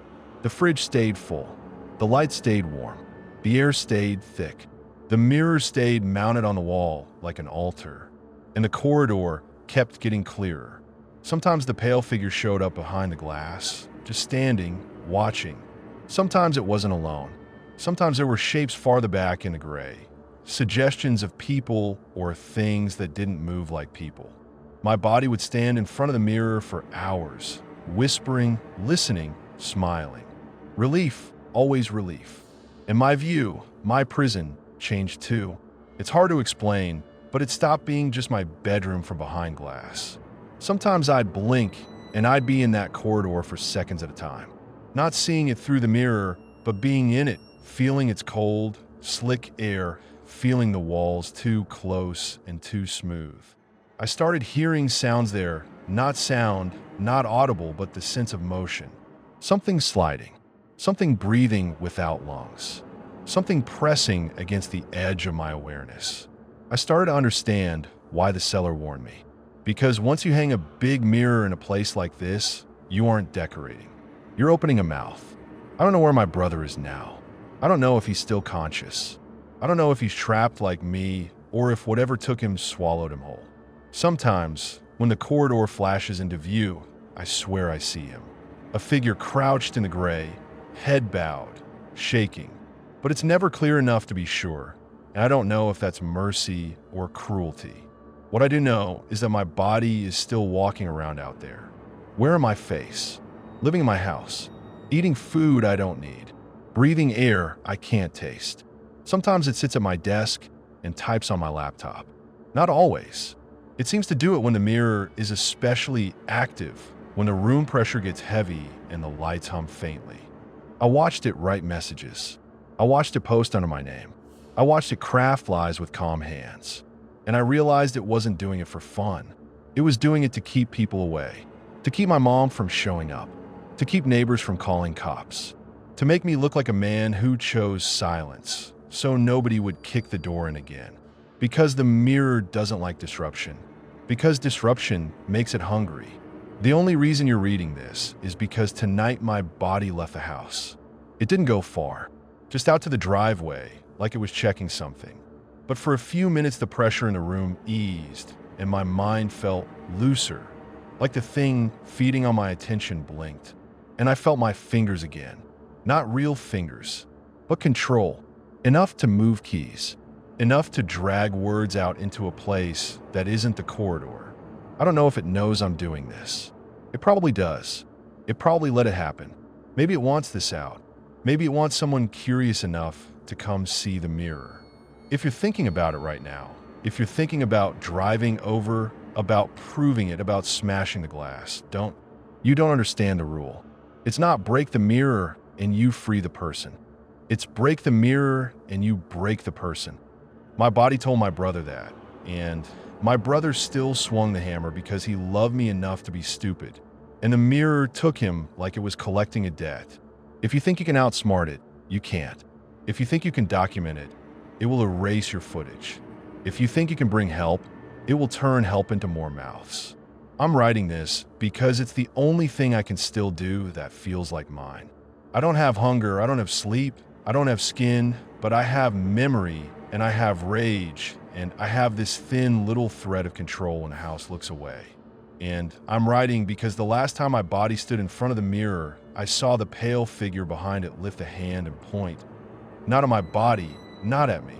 The fridge stayed full. The light stayed warm. The air stayed thick. The mirror stayed mounted on the wall like an altar. And the corridor kept getting clearer. Sometimes the pale figure showed up behind the glass, just standing, watching. Sometimes it wasn't alone. Sometimes there were shapes farther back in the gray, suggestions of people or things that didn't move like people. My body would stand in front of the mirror for hours, whispering, listening, smiling. Relief, always relief. In my view, my prison changed too. It's hard to explain, but it stopped being just my bedroom from behind glass. Sometimes I'd blink and I'd be in that corridor for seconds at a time. Not seeing it through the mirror, but being in it, feeling its cold, slick air, feeling the walls too close and too smooth. I started hearing sounds there, not sound, not audible, but the sense of motion. Something sliding, something breathing without lungs, something pressing against the edge of my awareness. I started to understand why the seller warned me. Because once you hang a big mirror in a place like this, you aren't decorating. You're opening a mouth. I don't know where my brother is now. I don't know if he's still conscious. I don't know if he's trapped like me or if whatever took him swallowed him whole. Sometimes, when the corridor flashes into view, I swear I see him. A figure crouched in the gray, head bowed, shaking. But it's never clear enough to be sure, and I don't know if that's mercy or cruelty. What I do know is that my body is still walking around out there. Wearing my face, living in my house, eating food I don't need, breathing air I can't taste. Sometimes it sits at my desk and types on my laptop. Not always. It seems to do it when the mirror is especially active, when the room pressure gets heavy and the lights hum faintly. I watched it write messages. I watched it post under my name. I watched it craft lies with calm hands. And I realized it wasn't doing it for fun. It was doing it to keep people away, to keep my mom from showing up, to keep neighbors from calling cops, to make me look like a man who chose silence so nobody would kick the door in again. Because the mirror doesn't like disruption. Because disruption makes it hungry. The only reason you're reading this is because tonight my body left the house. It didn't go far, just out to the driveway, like it was checking something. But for a few minutes the pressure in the room eased, and my mind felt looser, like the thing feeding on my attention blinked. And I felt my fingers again. Not real fingers, but control. Enough to move keys. Enough to drag words out into a place that isn't the corridor. I don't know if it knows I'm doing this. It probably does. It probably let it happen. Maybe it wants this out. Maybe it wants someone curious enough to come see the mirror. If you're thinking about it right now, if you're thinking about driving over, about proving it, about smashing the glass, you don't understand the rule. It's not break the mirror and you free the person. It's break the mirror and you break the person. My body told my brother that, and my brother still swung the hammer because he loved me enough to be stupid. And the mirror took him like it was collecting a debt. If you think you can outsmart it, you can't. If you think you can document it, it will erase your footage. If you think you can bring help, it will turn help into more mouths. I'm writing this because it's the only thing I can still do that feels like mine. I don't have hunger, I don't have sleep, I don't have skin, but I have memory and I have rage and I have this thin little thread of control when the house looks away. And I'm writing because the last time my body stood in front of the mirror, I saw the pale figure behind it lift a hand and point. Not at my body, not at me.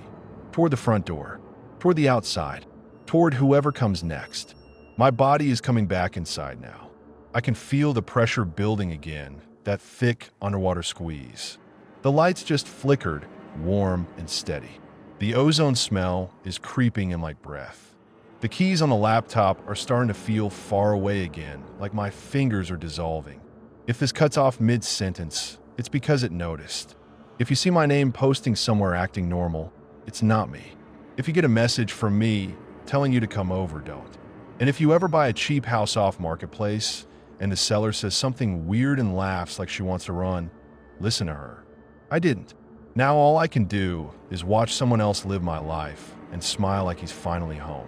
Toward the front door, toward the outside, toward whoever comes next. My body is coming back inside now. I can feel the pressure building again, that thick underwater squeeze. The lights just flickered, warm and steady. The ozone smell is creeping in like breath. The keys on the laptop are starting to feel far away again, like my fingers are dissolving. If this cuts off mid-sentence, it's because it noticed. If you see my name posting somewhere acting normal, it's not me. If you get a message from me telling you to come over, don't. And if you ever buy a cheap house off Marketplace and the seller says something weird and laughs like she wants to run, listen to her. I didn't. Now all I can do is watch someone else live my life and smile like he's finally home.